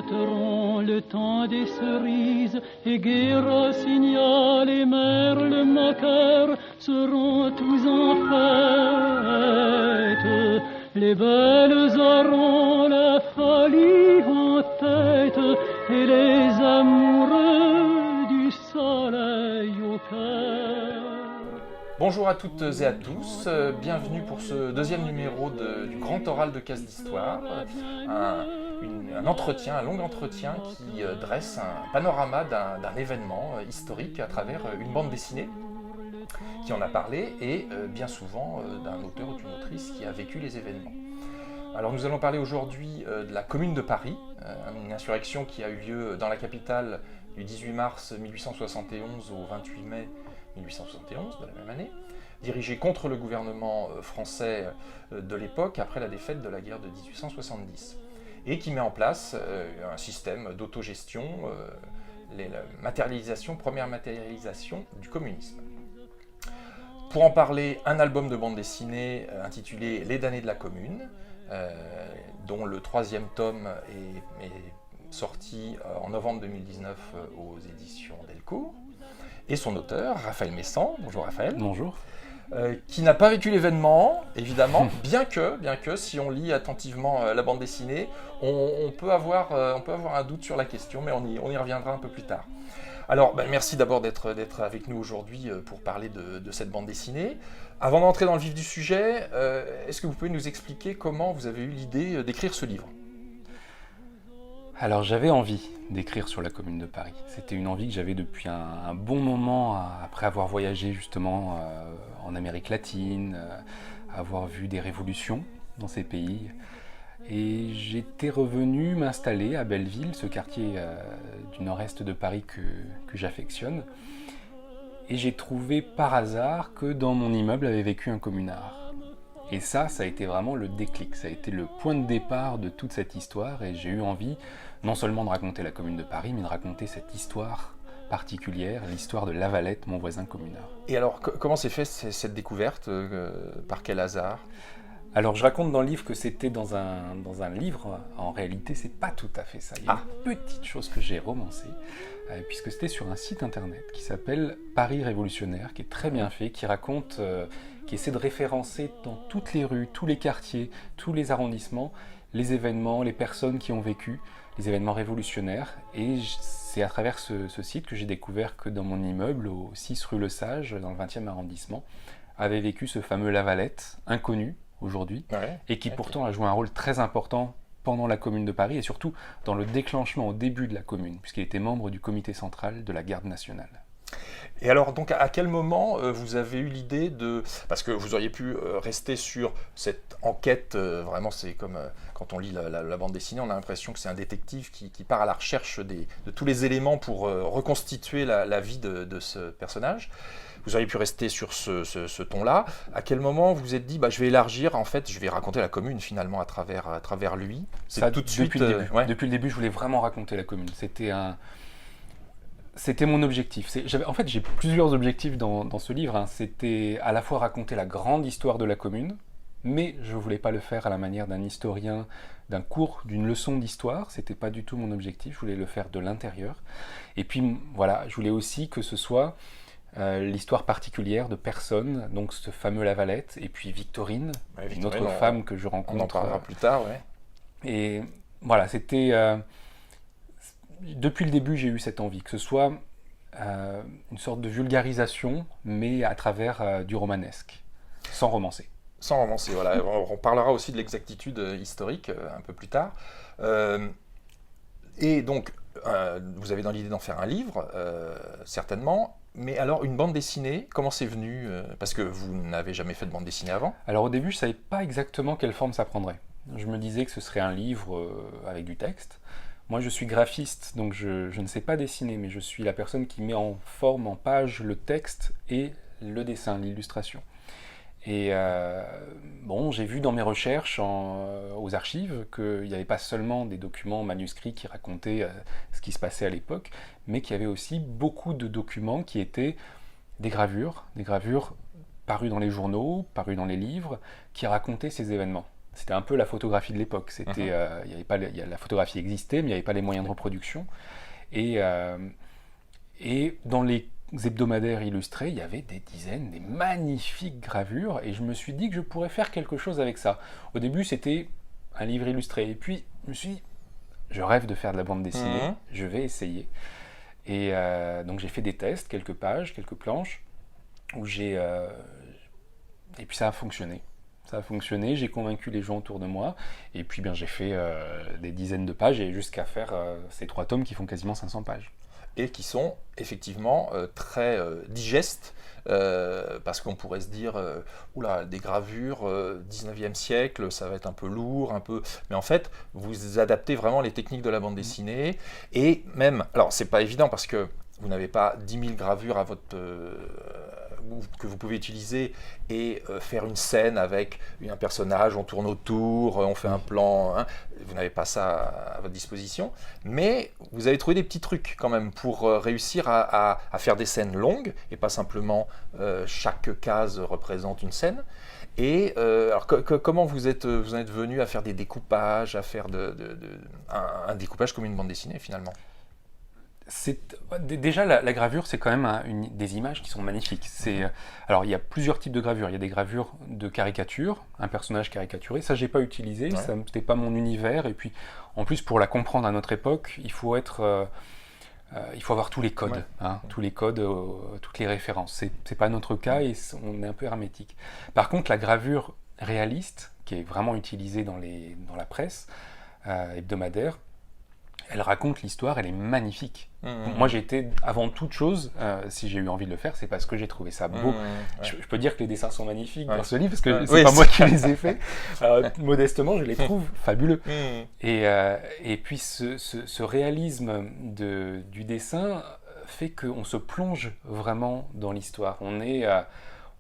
chanteront le temps des cerises, et gai rossignol et merle moqueur seront tous en fête. Les belles auront la folie en tête, et les amoureux du soleil au cœur. Bonjour à toutes et à tous, bienvenue pour ce deuxième numéro du Grand Oral de Casse d'Histoire, un entretien, un long entretien qui dresse un panorama d'un événement historique à travers une bande dessinée qui en a parlé et bien souvent d'un auteur ou d'une autrice qui a vécu les événements. Alors nous allons parler aujourd'hui de la Commune de Paris, une insurrection qui a eu lieu dans la capitale du 18 mars 1871 au 28 mai 1871, de la même année, dirigée contre le gouvernement français de l'époque après la défaite de la guerre de 1870, et qui met en place un système d'autogestion, première matérialisation du communisme. Pour en parler, un album de bande dessinée intitulé Les damnés de la Commune, dont le troisième tome est sorti en novembre 2019 aux éditions Delcourt, et son auteur, Raphaël Messan. Bonjour Raphaël. Bonjour. Qui n'a pas vécu l'événement, évidemment, bien que si on lit attentivement la bande dessinée, on peut avoir un doute sur la question, mais on y reviendra un peu plus tard. Alors, merci d'abord d'être avec nous aujourd'hui pour parler de cette bande dessinée. Avant d'entrer dans le vif du sujet, est-ce que vous pouvez nous expliquer comment vous avez eu l'idée d'écrire ce livre ? Alors j'avais envie d'écrire sur la Commune de Paris. C'était une envie que j'avais depuis un bon moment, après avoir voyagé justement en Amérique latine, avoir vu des révolutions dans ces pays. Et j'étais revenu m'installer à Belleville, ce quartier du nord-est de Paris que j'affectionne. Et j'ai trouvé par hasard que dans mon immeuble avait vécu un communard. Et ça a été vraiment le déclic, ça a été le point de départ de toute cette histoire, et j'ai eu envie non seulement de raconter la Commune de Paris, mais de raconter cette histoire particulière, l'histoire de Lavalette, mon voisin communard. Et alors, comment s'est faite cette découverte ? Par quel hasard ? Alors, je raconte dans le livre que c'était dans un livre. En réalité, c'est pas tout à fait ça. Il y a une petite chose que j'ai romancée, puisque c'était sur un site internet qui s'appelle Paris Révolutionnaire, qui est très bien fait, qui raconte, qui essaie de référencer dans toutes les rues, tous les quartiers, tous les arrondissements, les événements, les personnes qui ont vécu, les événements révolutionnaires. Et c'est à travers ce site que j'ai découvert que dans mon immeuble, au 6 rue Le Sage, dans le 20e arrondissement, avait vécu ce fameux Lavalette, inconnu aujourd'hui, et qui pourtant a joué un rôle très important pendant la Commune de Paris, et surtout dans le déclenchement au début de la Commune, puisqu'il était membre du comité central de la Garde nationale. Et alors, donc, à quel moment vous avez eu l'idée de... Parce que vous auriez pu rester sur cette enquête, vraiment, c'est comme quand on lit la bande dessinée, on a l'impression que c'est un détective qui part à la recherche de tous les éléments pour reconstituer la vie de ce personnage. Vous auriez pu rester sur ce ton-là. À quel moment vous vous êtes dit, je vais élargir, en fait, je vais raconter la Commune finalement à travers lui. Ça, tout de suite, depuis le début, je voulais vraiment raconter la Commune. C'était mon objectif. En fait, j'ai plusieurs objectifs dans ce livre. C'était à la fois raconter la grande histoire de la Commune, mais je ne voulais pas le faire à la manière d'un historien, d'un cours, d'une leçon d'histoire. C'était pas du tout mon objectif. Je voulais le faire de l'intérieur. Et puis, voilà, je voulais aussi que ce soit l'histoire particulière de personnes, donc ce fameux Lavalette, et puis Victorine, une autre femme que je rencontre. On en parlera plus tard, Et voilà, c'était... Depuis le début, j'ai eu cette envie, que ce soit une sorte de vulgarisation, mais à travers du romanesque, sans romancer. Sans romancer, voilà. On parlera aussi de l'exactitude historique un peu plus tard. Et donc, vous avez dans l'idée d'en faire un livre, certainement. Mais alors, une bande dessinée, comment c'est venu ? Parce que vous n'avez jamais fait de bande dessinée avant. Alors au début, je ne savais pas exactement quelle forme ça prendrait. Je me disais que ce serait un livre avec du texte. Moi, je suis graphiste, donc je ne sais pas dessiner, mais je suis la personne qui met en forme, en page, le texte et le dessin, l'illustration. Et j'ai vu dans mes recherches aux archives qu'il n'y avait pas seulement des documents manuscrits qui racontaient ce qui se passait à l'époque, mais qu'il y avait aussi beaucoup de documents qui étaient des gravures parues dans les journaux, parues dans les livres, qui racontaient ces événements. C'était un peu la photographie de l'époque. C'était, il y avait pas, la photographie existait, mais il n'y avait pas les moyens de reproduction. Et dans les hebdomadaires illustrés, il y avait des dizaines, des magnifiques gravures, et je me suis dit que je pourrais faire quelque chose avec ça. Au début, c'était un livre illustré, et puis je me suis dit, je rêve de faire de la bande dessinée, je vais essayer. Et donc j'ai fait des tests, quelques pages, quelques planches, où et puis ça a fonctionné. Ça a fonctionné, j'ai convaincu les gens autour de moi, et puis j'ai fait des dizaines de pages, et jusqu'à faire ces 3 tomes qui font quasiment 500 pages. Et qui sont effectivement très digestes, parce qu'on pourrait se dire, oula, des gravures 19e siècle, ça va être un peu lourd, mais en fait, vous adaptez vraiment les techniques de la bande dessinée, et même, alors c'est pas évident parce que vous n'avez pas 10 000 gravures à votre... que vous pouvez utiliser et faire une scène avec un personnage, on tourne autour, on fait un plan, hein. Vous n'avez pas ça à votre disposition, mais vous avez trouvé des petits trucs quand même pour réussir à faire des scènes longues et pas simplement chaque case représente une scène. Et alors comment vous êtes venu à faire des découpages, à faire un découpage comme une bande dessinée finalement? Déjà, la gravure, c'est quand même des images qui sont magnifiques. Alors, il y a plusieurs types de gravures. Il y a des gravures de caricature, un personnage caricaturé. Ça, j'ai pas utilisé, ouais. Ça n'était pas mon univers. Et puis, en plus, pour la comprendre à notre époque, il faut avoir tous les codes, ouais. Hein, tous les codes, toutes les références. C'est pas notre cas et on est un peu hermétique. Par contre, la gravure réaliste, qui est vraiment utilisée dans la presse hebdomadaire, elle raconte l'histoire, elle est magnifique. Moi, j'ai été, avant toute chose, si j'ai eu envie de le faire, c'est parce que j'ai trouvé ça beau. Ouais. Je peux dire que les dessins sont magnifiques dans ce livre, parce que c'est pas moi qui les ai faits. Modestement, je les trouve fabuleux. Et puis, ce réalisme du dessin fait qu'on se plonge vraiment dans l'histoire. On est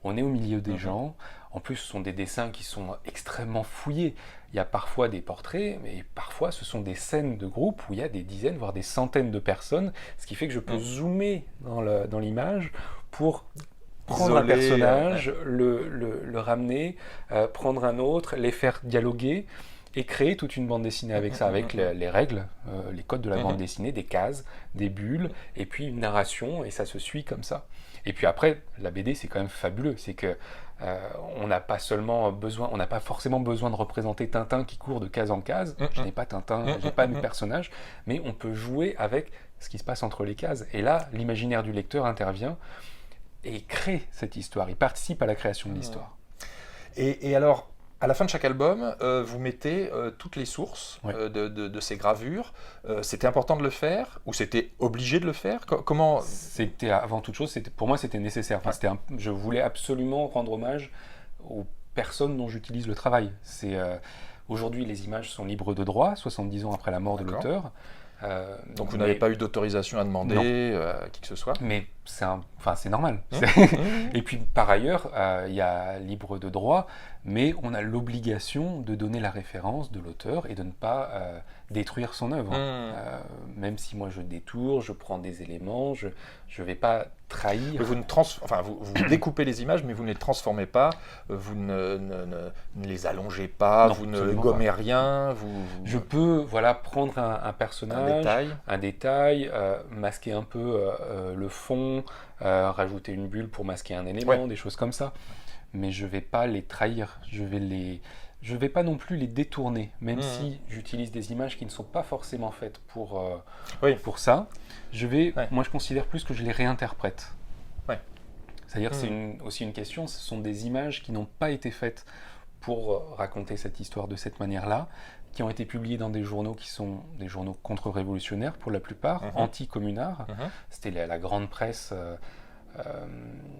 au milieu des gens. En plus, ce sont des dessins qui sont extrêmement fouillés. Il y a parfois des portraits, mais parfois ce sont des scènes de groupe où il y a des dizaines, voire des centaines de personnes, ce qui fait que je peux zoomer dans l'image pour prendre un personnage, le ramener, prendre un autre, les faire dialoguer et créer toute une bande dessinée avec ça, avec les règles, les codes de la bande dessinée, des cases, des bulles, et puis une narration, et ça se suit comme ça. Et puis après, la BD, c'est quand même fabuleux, c'est que on n'a pas forcément besoin de représenter Tintin qui court de case en case. Je n'ai pas Tintin, je n'ai pas de personnage, mais on peut jouer avec ce qui se passe entre les cases. Et là, l'imaginaire du lecteur intervient et crée cette histoire. Il participe à la création de l'histoire. Et alors, à la fin de chaque album, vous mettez toutes les sources de ces gravures. C'était important de le faire ou c'était obligé de le faire? Comment... C'était, avant toute chose, pour moi, c'était nécessaire. Enfin, je voulais absolument rendre hommage aux personnes dont j'utilise le travail. Aujourd'hui, les images sont libres de droit, 70 ans après la mort de l'auteur. Donc vous n'avez pas eu d'autorisation à demander à qui que ce soit? Mais c'est normal. Et puis par ailleurs, il y a libre de droit, mais on a l'obligation de donner la référence de l'auteur et de ne pas détruire son œuvre. Même si moi je détourne, je prends des éléments, je ne vais pas trahir. Vous découpez les images, mais vous ne les transformez pas, vous ne les allongez pas, non, vous ne gommez pas. Rien. Je peux prendre un personnage, un détail, masquer un peu le fond, rajouter une bulle pour masquer un élément, des choses comme ça. Mais je ne vais pas les trahir, je vais pas non plus les détourner, même si j'utilise des images qui ne sont pas forcément faites pour ça. Moi, je considère plus que je les réinterprète. C'est-à-dire, c'est aussi une question, ce sont des images qui n'ont pas été faites pour raconter cette histoire de cette manière-là, qui ont été publiées dans des journaux qui sont des journaux contre-révolutionnaires pour la plupart, anti-communards. C'était la grande presse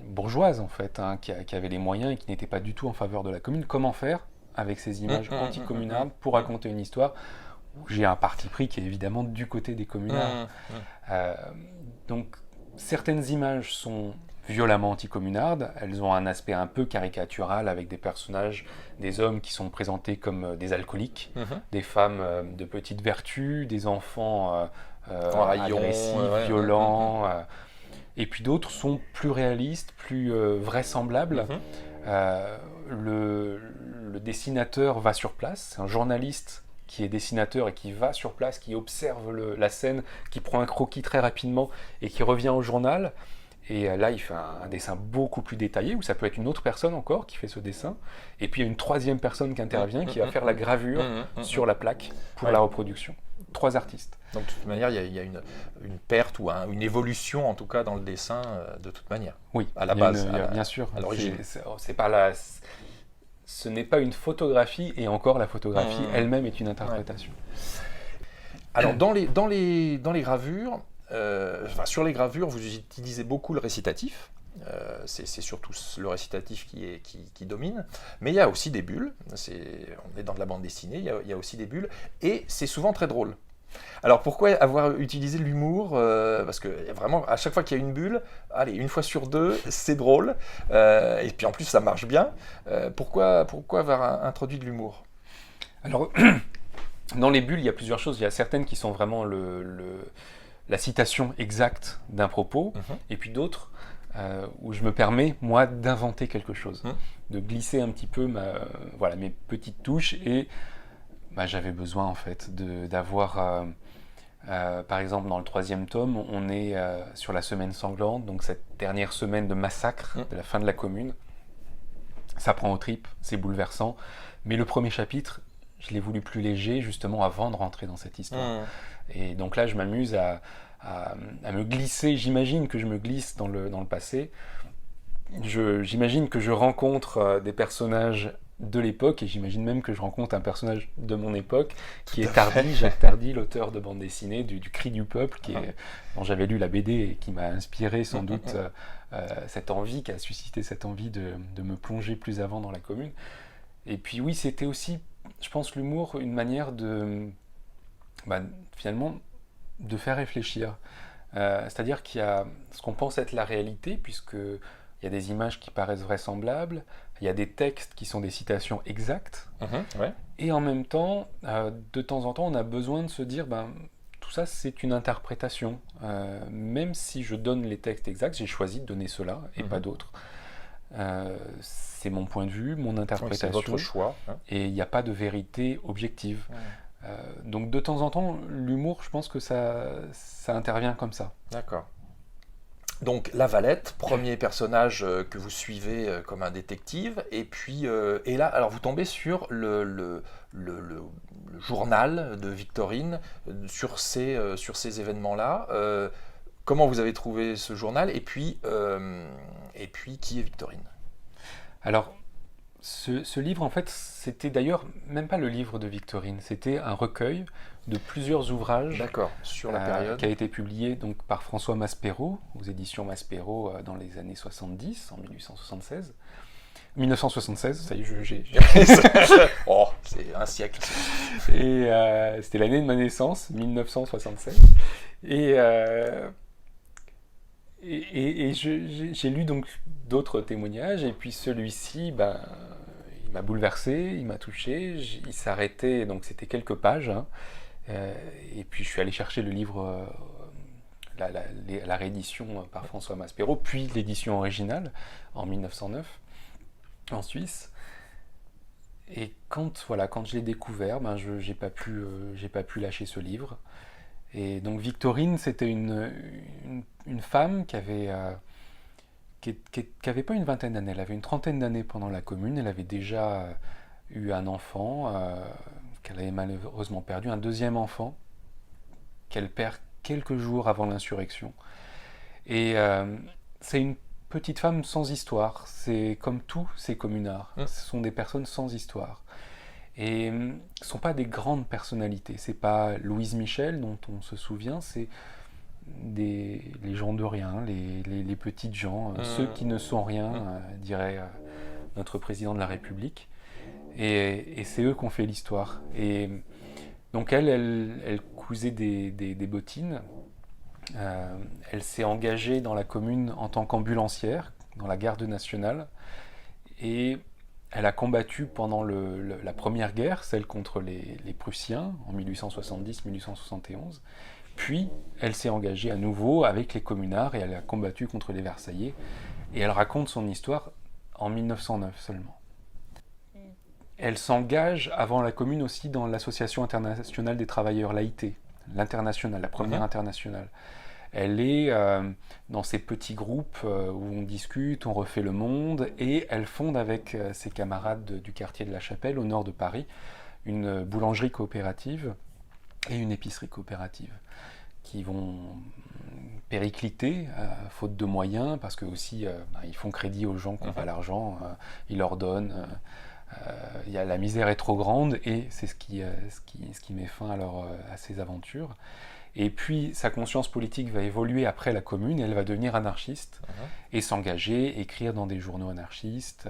bourgeoise en fait, qui avait les moyens et qui n'était pas du tout en faveur de la commune. Comment faire avec ces images anti-communardes pour raconter une histoire où j'ai un parti pris qui est évidemment du côté des communards. Donc certaines images sont violemment anticommunardes, elles ont un aspect un peu caricatural avec des personnages, des hommes qui sont présentés comme des alcooliques, des femmes de petite vertu, des enfants agressifs, violents, et puis d'autres sont plus réalistes, plus vraisemblables, Le dessinateur va sur place, c'est un journaliste qui est dessinateur et qui va sur place, qui observe la scène, qui prend un croquis très rapidement et qui revient au journal. Et là, il fait un dessin beaucoup plus détaillé, ou ça peut être une autre personne encore qui fait ce dessin. Et puis il y a une troisième personne qui intervient, qui va faire la gravure sur la plaque pour la reproduction. 3 artistes. Donc de toute manière, il y a une perte ou une évolution, en tout cas, dans le dessin, de toute manière. Oui, à la base, bien sûr. À l'origine. Ce n'est pas une photographie, et encore la photographie elle-même est une interprétation. Ouais. Alors dans les gravures, sur les gravures, vous utilisez beaucoup le récitatif. C'est surtout le récitatif qui domine, mais il y a aussi des bulles. On est dans de la bande dessinée, il y a aussi des bulles, et c'est souvent très drôle. Alors pourquoi avoir utilisé l'humour, parce que vraiment à chaque fois qu'il y a une bulle, allez, une fois sur 2, c'est drôle, et puis en plus ça marche bien. Pourquoi avoir introduit de l'humour? Alors dans les bulles, il y a plusieurs choses. Il y a certaines qui sont vraiment la citation exacte d'un propos, et puis d'autres où je me permets, moi, d'inventer quelque chose, de glisser un petit peu mes petites touches, et j'avais besoin, en fait, d'avoir... par exemple, dans le 3e tome, on est sur la semaine sanglante, donc cette dernière semaine de massacre de la fin de la Commune. Ça prend aux tripes, c'est bouleversant, mais le premier chapitre, je l'ai voulu plus léger, justement, avant de rentrer dans cette histoire. Et donc là, je m'amuse à me glisser, j'imagine que je me glisse dans le passé. J'imagine que je rencontre des personnages de l'époque, et j'imagine même que je rencontre un personnage de mon époque, qui est Tardy, Jacques Tardy, l'auteur de bande dessinée du Cri du Peuple, dont j'avais lu la BD et qui m'a inspiré sans doute cette envie, qui a suscité cette envie de me plonger plus avant dans la Commune. Et puis oui, c'était aussi, je pense, l'humour, une manière finalement, de faire réfléchir. C'est-à-dire qu'il y a ce qu'on pense être la réalité, puisqu'il y a des images qui paraissent vraisemblables, il y a des textes qui sont des citations exactes, et en même temps, de temps en temps, on a besoin de se dire, tout ça, c'est une interprétation. Même si je donne les textes exacts, j'ai choisi de donner cela et pas d'autres. C'est mon point de vue, mon interprétation. C'est votre choix. Et il n'y a pas de vérité objective. Donc de temps en temps, l'humour, je pense que ça intervient comme ça. D'accord. Donc La Valette, premier personnage que vous suivez comme un détective, et puis et là, alors vous tombez sur le journal de Victorine sur ces événements-là. Comment vous avez trouvé ce journal, et puis qui est Victorine? Alors, ce livre, en fait, c'était d'ailleurs même pas le livre de Victorine, c'était un recueil de plusieurs ouvrages sur la période, qui a été publié donc, par François Maspero, aux éditions Maspero dans les années 70, en 1876. 1976, ça y est, j'ai... Oh, c'est un siècle. Et c'était l'année de ma naissance, 1976. Et j'ai lu donc d'autres témoignages, et puis celui-ci, il m'a bouleversé, il m'a touché, il s'arrêtait, donc c'était quelques pages, et puis je suis allé chercher le livre, la réédition par François Maspero, puis l'édition originale en 1909 en Suisse. Et quand je l'ai découvert, j'ai pas pu lâcher ce livre. Et donc Victorine, c'était une femme qui avait pas une vingtaine d'années, elle avait une trentaine d'années pendant la Commune. Elle avait déjà eu un enfant qu'elle avait malheureusement perdu, un deuxième enfant qu'elle perd quelques jours avant l'insurrection. Et c'est une petite femme sans histoire. C'est comme tous ces communards. Ce sont des personnes sans histoire. Et ce ne sont pas des grandes personnalités. C'est pas Louise Michel dont on se souvient, c'est les gens de rien, les petites gens, ceux qui ne sont rien, dirait notre président de la République. Et c'est eux qui ont fait l'histoire. Et donc elle cousait des bottines. Elle s'est engagée dans la Commune en tant qu'ambulancière, dans la garde nationale. Et elle a combattu pendant la première guerre, celle contre les Prussiens, en 1870-1871. Puis, elle s'est engagée à nouveau avec les communards et elle a combattu contre les Versaillais. Et elle raconte son histoire en 1909 seulement. Elle s'engage avant la Commune aussi dans l'Association internationale des travailleurs, l'AIT, l'internationale, la première internationale. Elle est dans ces petits groupes où on discute, on refait le monde, et elle fonde avec ses camarades du quartier de la Chapelle, au nord de Paris, une boulangerie coopérative et une épicerie coopérative qui vont péricliter, faute de moyens, parce que aussi ils font crédit aux gens qui n'ont pas l'argent, ils leur donnent. La misère est trop grande, et c'est ce qui met fin à ces aventures. Et puis sa conscience politique va évoluer après la Commune, et elle va devenir anarchiste et s'engager, écrire dans des journaux anarchistes.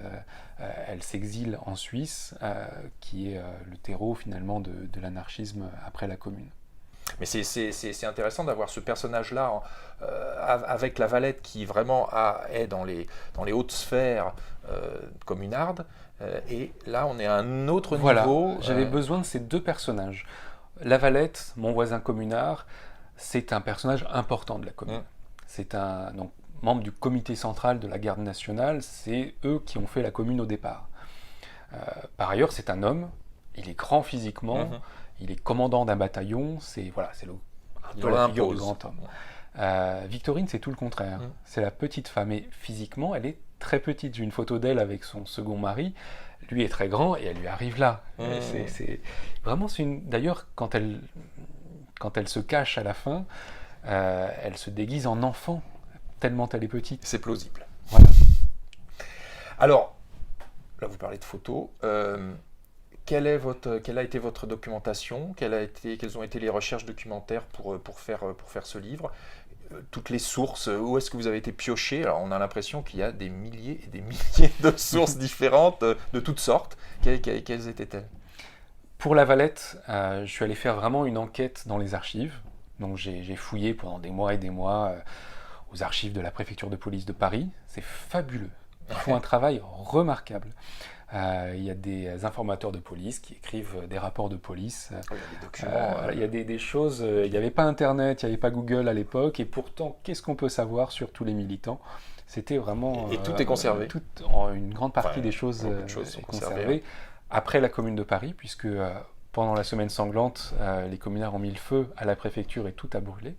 Elle s'exile en Suisse, qui est le terreau finalement de l'anarchisme après la Commune. Mais c'est intéressant d'avoir ce personnage-là avec la Valette qui vraiment est dans les hautes sphères communardes. Et là, on est à un autre niveau. J'avais besoin de ces deux personnages. La Valette, mon voisin communard, c'est un personnage important de la Commune. C'est donc, membre du comité central de la Garde nationale. C'est eux qui ont fait la Commune au départ. Par ailleurs, c'est un homme. Il est grand physiquement. Il est commandant d'un bataillon. C'est la figure du grand homme. Victorine, c'est tout le contraire. C'est la petite femme. Et physiquement, elle est très petite. J'ai une photo d'elle avec son second mari. Lui est très grand et elle lui arrive là. D'ailleurs, quand elle se cache à la fin, elle se déguise en enfant, tellement elle est petite. C'est plausible. Voilà. Alors, là vous parlez de photos. Quelle a été votre documentation? Quelles ont été les recherches documentaires pour faire ce livre? Toutes les sources, où est-ce que vous avez été pioché? Alors, on a l'impression qu'il y a des milliers et des milliers de sources différentes, de toutes sortes. Quelles étaient-elles? Pour la Valette, je suis allé faire vraiment une enquête dans les archives. Donc, j'ai fouillé pendant des mois et des mois aux archives de la préfecture de police de Paris. C'est fabuleux. Ils font un travail remarquable. Il y a des informateurs de police qui écrivent des rapports de police. Il y a des documents. Il y a des choses. Il n'y avait pas Internet, il n'y avait pas Google à l'époque. Et pourtant, qu'est-ce qu'on peut savoir sur tous les militants? C'était vraiment... Et tout est conservé. Une grande partie des choses sont conservées. Après la Commune de Paris, puisque pendant la semaine sanglante, les communards ont mis le feu à la préfecture et tout a brûlé.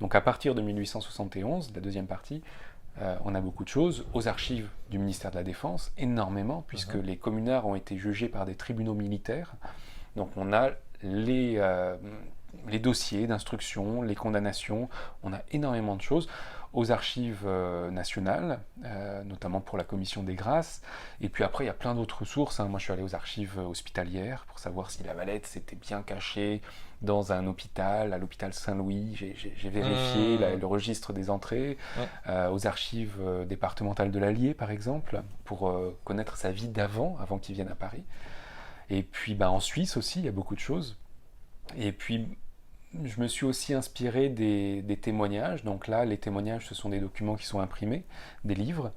Donc à partir de 1871, la deuxième partie, on a beaucoup de choses. Aux archives du ministère de la Défense, énormément, puisque les communards ont été jugés par des tribunaux militaires. Donc on a les dossiers d'instruction, les condamnations, on a énormément de choses. Aux archives nationales, notamment pour la commission des grâces. Et puis après, il y a plein d'autres sources. Moi, je suis allé aux archives hospitalières pour savoir si la Valette s'était bien cachée dans un hôpital, à l'hôpital Saint-Louis. J'ai vérifié le registre des entrées. Aux archives départementales de l'Allier, par exemple, pour connaître sa vie avant qu'il vienne à Paris. Et puis en Suisse aussi, il y a beaucoup de choses. Et puis... je me suis aussi inspiré des témoignages. Donc là, les témoignages, ce sont des documents qui sont imprimés, des livres,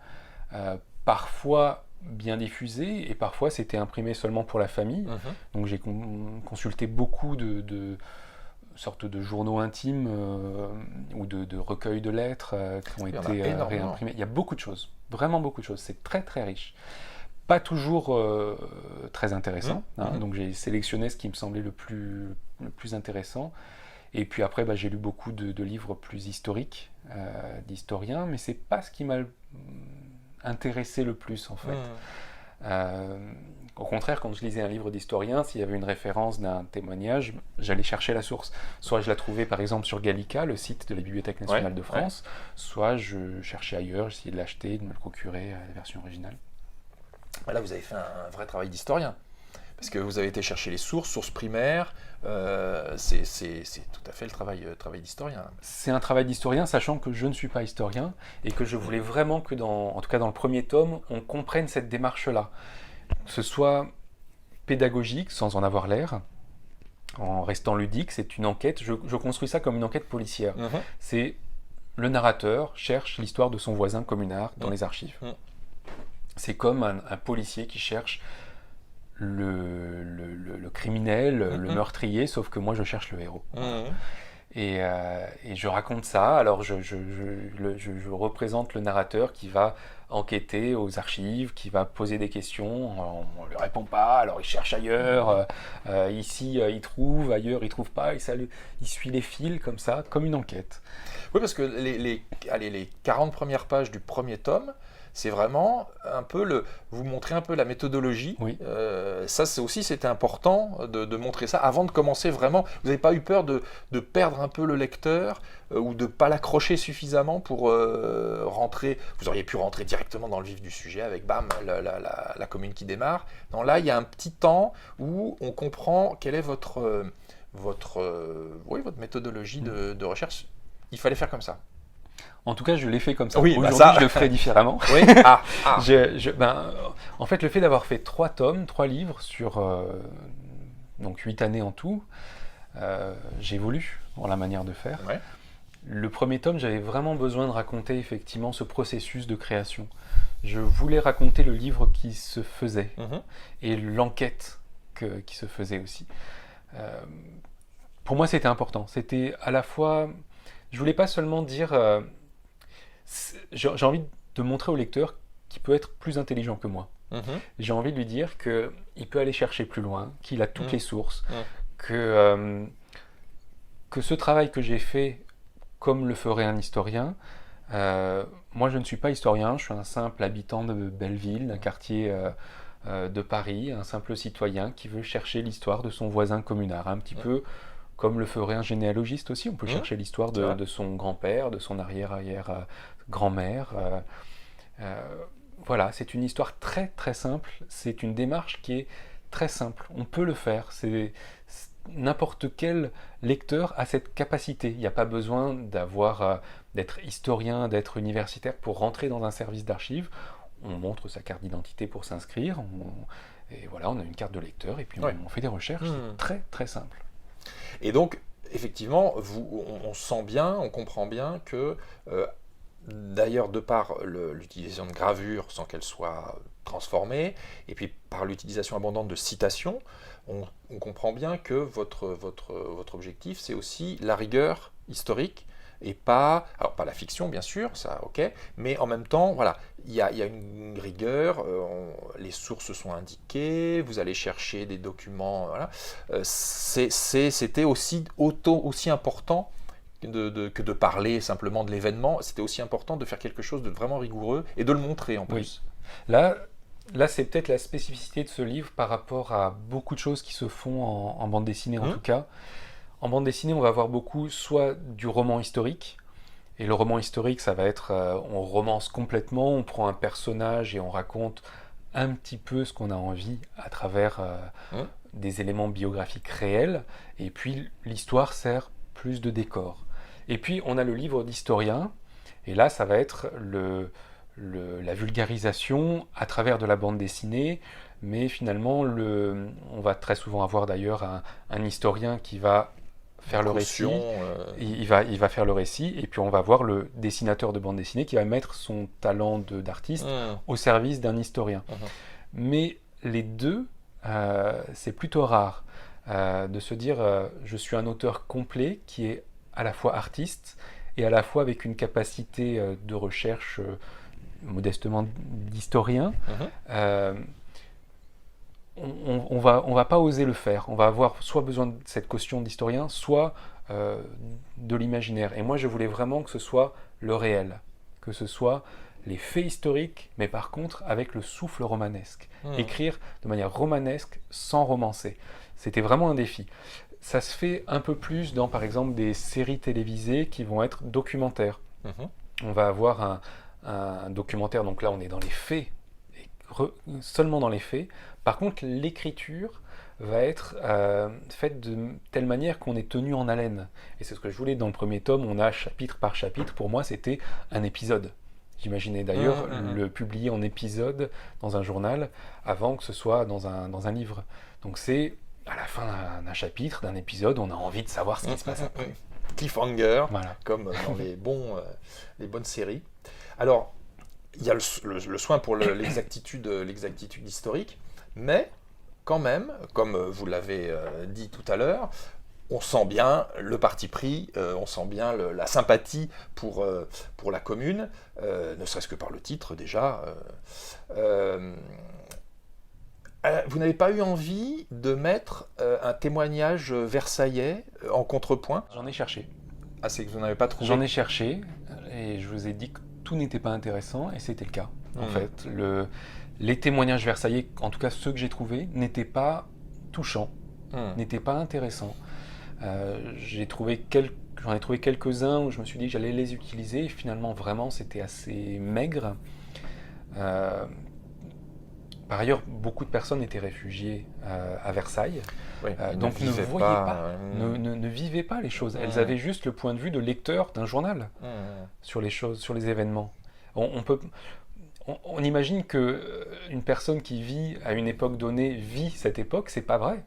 parfois bien diffusés, et parfois c'était imprimé seulement pour la famille. Donc j'ai consulté beaucoup de sortes de journaux intimes ou de recueils de lettres qui ont été réimprimés. Il y a beaucoup de choses, vraiment beaucoup de choses. C'est très très riche. Pas toujours très intéressant. Donc j'ai sélectionné ce qui me semblait le plus intéressant. Et puis après, j'ai lu beaucoup de livres plus historiques, d'historiens, mais c'est pas ce qui m'a intéressé le plus, en fait. Au contraire, quand je lisais un livre d'historien, s'il y avait une référence d'un témoignage, j'allais chercher la source. Soit je la trouvais, par exemple, sur Gallica, le site de la Bibliothèque nationale de France, soit je cherchais ailleurs, j'essayais de l'acheter, de me le procurer, la version originale. Là, vous avez fait un vrai travail d'historien. Parce que vous avez été chercher les sources primaires, c'est tout à fait le travail d'historien. C'est un travail d'historien, sachant que je ne suis pas historien, et que je voulais vraiment que, en tout cas dans le premier tome, on comprenne cette démarche-là. Que ce soit pédagogique, sans en avoir l'air, en restant ludique, c'est une enquête, je construis ça comme une enquête policière. C'est le narrateur cherche l'histoire de son voisin communard dans les archives. C'est comme un policier qui cherche le criminel, le meurtrier, sauf que moi je cherche le héros. Et je raconte ça. Alors je représente le narrateur qui va enquêter aux archives, qui va poser des questions. On ne lui répond pas, alors il cherche ailleurs. Ici, il trouve, ailleurs, il ne trouve pas. Il suit les fils comme ça, comme une enquête. Oui, parce que les 40 premières pages du premier tome, c'est vraiment un peu vous montrer un peu la méthodologie. Oui. Ça, c'était important de montrer ça avant de commencer vraiment. Vous n'avez pas eu peur de perdre un peu le lecteur ou de ne pas l'accrocher suffisamment pour rentrer. Vous auriez pu rentrer directement dans le vif du sujet avec bam, la commune qui démarre. Non, là, il y a un petit temps où on comprend quelle est votre méthodologie de recherche. Il fallait faire comme ça. En tout cas, je l'ai fait comme ça. Oui, aujourd'hui, ça... je le ferai différemment. Oui. En fait, le fait d'avoir fait 3 tomes, 3 livres sur donc 8 années en tout, j'ai évolué dans la manière de faire. Ouais. Le premier tome, j'avais vraiment besoin de raconter effectivement ce processus de création. Je voulais raconter le livre qui se faisait et l'enquête qui se faisait aussi. Pour moi, c'était important. C'était à la fois... Je voulais pas seulement dire... j'ai envie de montrer au lecteur qu'il peut être plus intelligent que moi. J'ai envie de lui dire qu'il peut aller chercher plus loin, qu'il a toutes les sources, que ce travail que j'ai fait, comme le ferait un historien, moi je ne suis pas historien, je suis un simple habitant de Belleville, d'un quartier de Paris, un simple citoyen qui veut chercher l'histoire de son voisin communard, un petit peu comme le ferait un généalogiste aussi. On peut chercher l'histoire de son grand-père, de son arrière-grand-mère. Voilà, c'est une histoire très très simple, c'est une démarche qui est très simple, on peut le faire, n'importe quel lecteur a cette capacité, il n'y a pas besoin d'être historien, d'être universitaire pour rentrer dans un service d'archives, on montre sa carte d'identité pour s'inscrire, et voilà, on a une carte de lecteur, et puis on fait des recherches, c'est très très simple. Et donc, effectivement, on sent bien, on comprend bien que, d'ailleurs, de par l'utilisation de gravures sans qu'elles soient transformées, et puis par l'utilisation abondante de citations, on comprend bien que votre objectif, c'est aussi la rigueur historique, et pas la fiction, bien sûr, ça, ok, mais en même temps, voilà, il y a une rigueur, les sources sont indiquées, vous allez chercher des documents, voilà. C'était aussi important que de parler simplement de l'événement, c'était aussi important de faire quelque chose de vraiment rigoureux et de le montrer en plus. Oui. Là, c'est peut-être la spécificité de ce livre par rapport à beaucoup de choses qui se font en bande dessinée en tout cas. En bande dessinée, on va avoir beaucoup soit du roman historique, et le roman historique, ça va être, on romance complètement, on prend un personnage et on raconte un petit peu ce qu'on a envie à travers des éléments biographiques réels, et puis l'histoire sert plus de décor. Et puis on a le livre d'historien, et là ça va être la vulgarisation à travers de la bande dessinée, mais finalement on va très souvent avoir d'ailleurs un historien qui va faire le récit, il va faire le récit, et puis on va voir le dessinateur de bande dessinée qui va mettre son talent d'artiste au service d'un historien. Mais les deux, c'est plutôt rare de se dire je suis un auteur complet qui est à la fois artiste et à la fois avec une capacité de recherche modestement d'historien. On va pas oser le faire. On va avoir soit besoin de cette caution d'historien, soit de l'imaginaire. Et moi, je voulais vraiment que ce soit le réel, que ce soit les faits historiques, mais par contre avec le souffle romanesque. Écrire de manière romanesque sans romancer. C'était vraiment un défi. Ça se fait un peu plus dans, par exemple, des séries télévisées qui vont être documentaires. On va avoir un documentaire, donc là on est dans les faits, seulement dans les faits. Par contre, l'écriture va être faite de telle manière qu'on est tenu en haleine. Et c'est ce que je voulais dans le premier tome, on a chapitre par chapitre. Pour moi, c'était un épisode. J'imaginais d'ailleurs le publier en épisode dans un journal avant que ce soit dans un livre. Donc c'est à la fin d'un chapitre, d'un épisode, on a envie de savoir ce qui se passe après. Cliffhanger, voilà. Comme dans les bonnes séries. Alors, il y a le soin pour l'exactitude historique, mais quand même, comme vous l'avez dit tout à l'heure, on sent bien le parti pris, on sent bien la sympathie pour la commune, ne serait-ce que par le titre déjà. Vous n'avez pas eu envie de mettre un témoignage versaillais en contrepoint? J'en ai cherché. Ah, c'est que vous n'avez pas trouvé? J'en ai cherché et je vous ai dit que tout n'était pas intéressant et c'était le cas. En fait, les témoignages versaillais, en tout cas ceux que j'ai trouvés, n'étaient pas touchants, n'étaient pas intéressants. J'en ai trouvé quelques-uns où je me suis dit que j'allais les utiliser et finalement vraiment c'était assez maigre. Par ailleurs, beaucoup de personnes étaient réfugiées à Versailles, Oui, donc ne voyaient pas, ne vivaient pas les choses. Elles avaient juste le point de vue de lecteur d'un journal sur les choses, sur les événements. On imagine que une personne qui vit à une époque donnée vit cette époque, c'est pas vrai.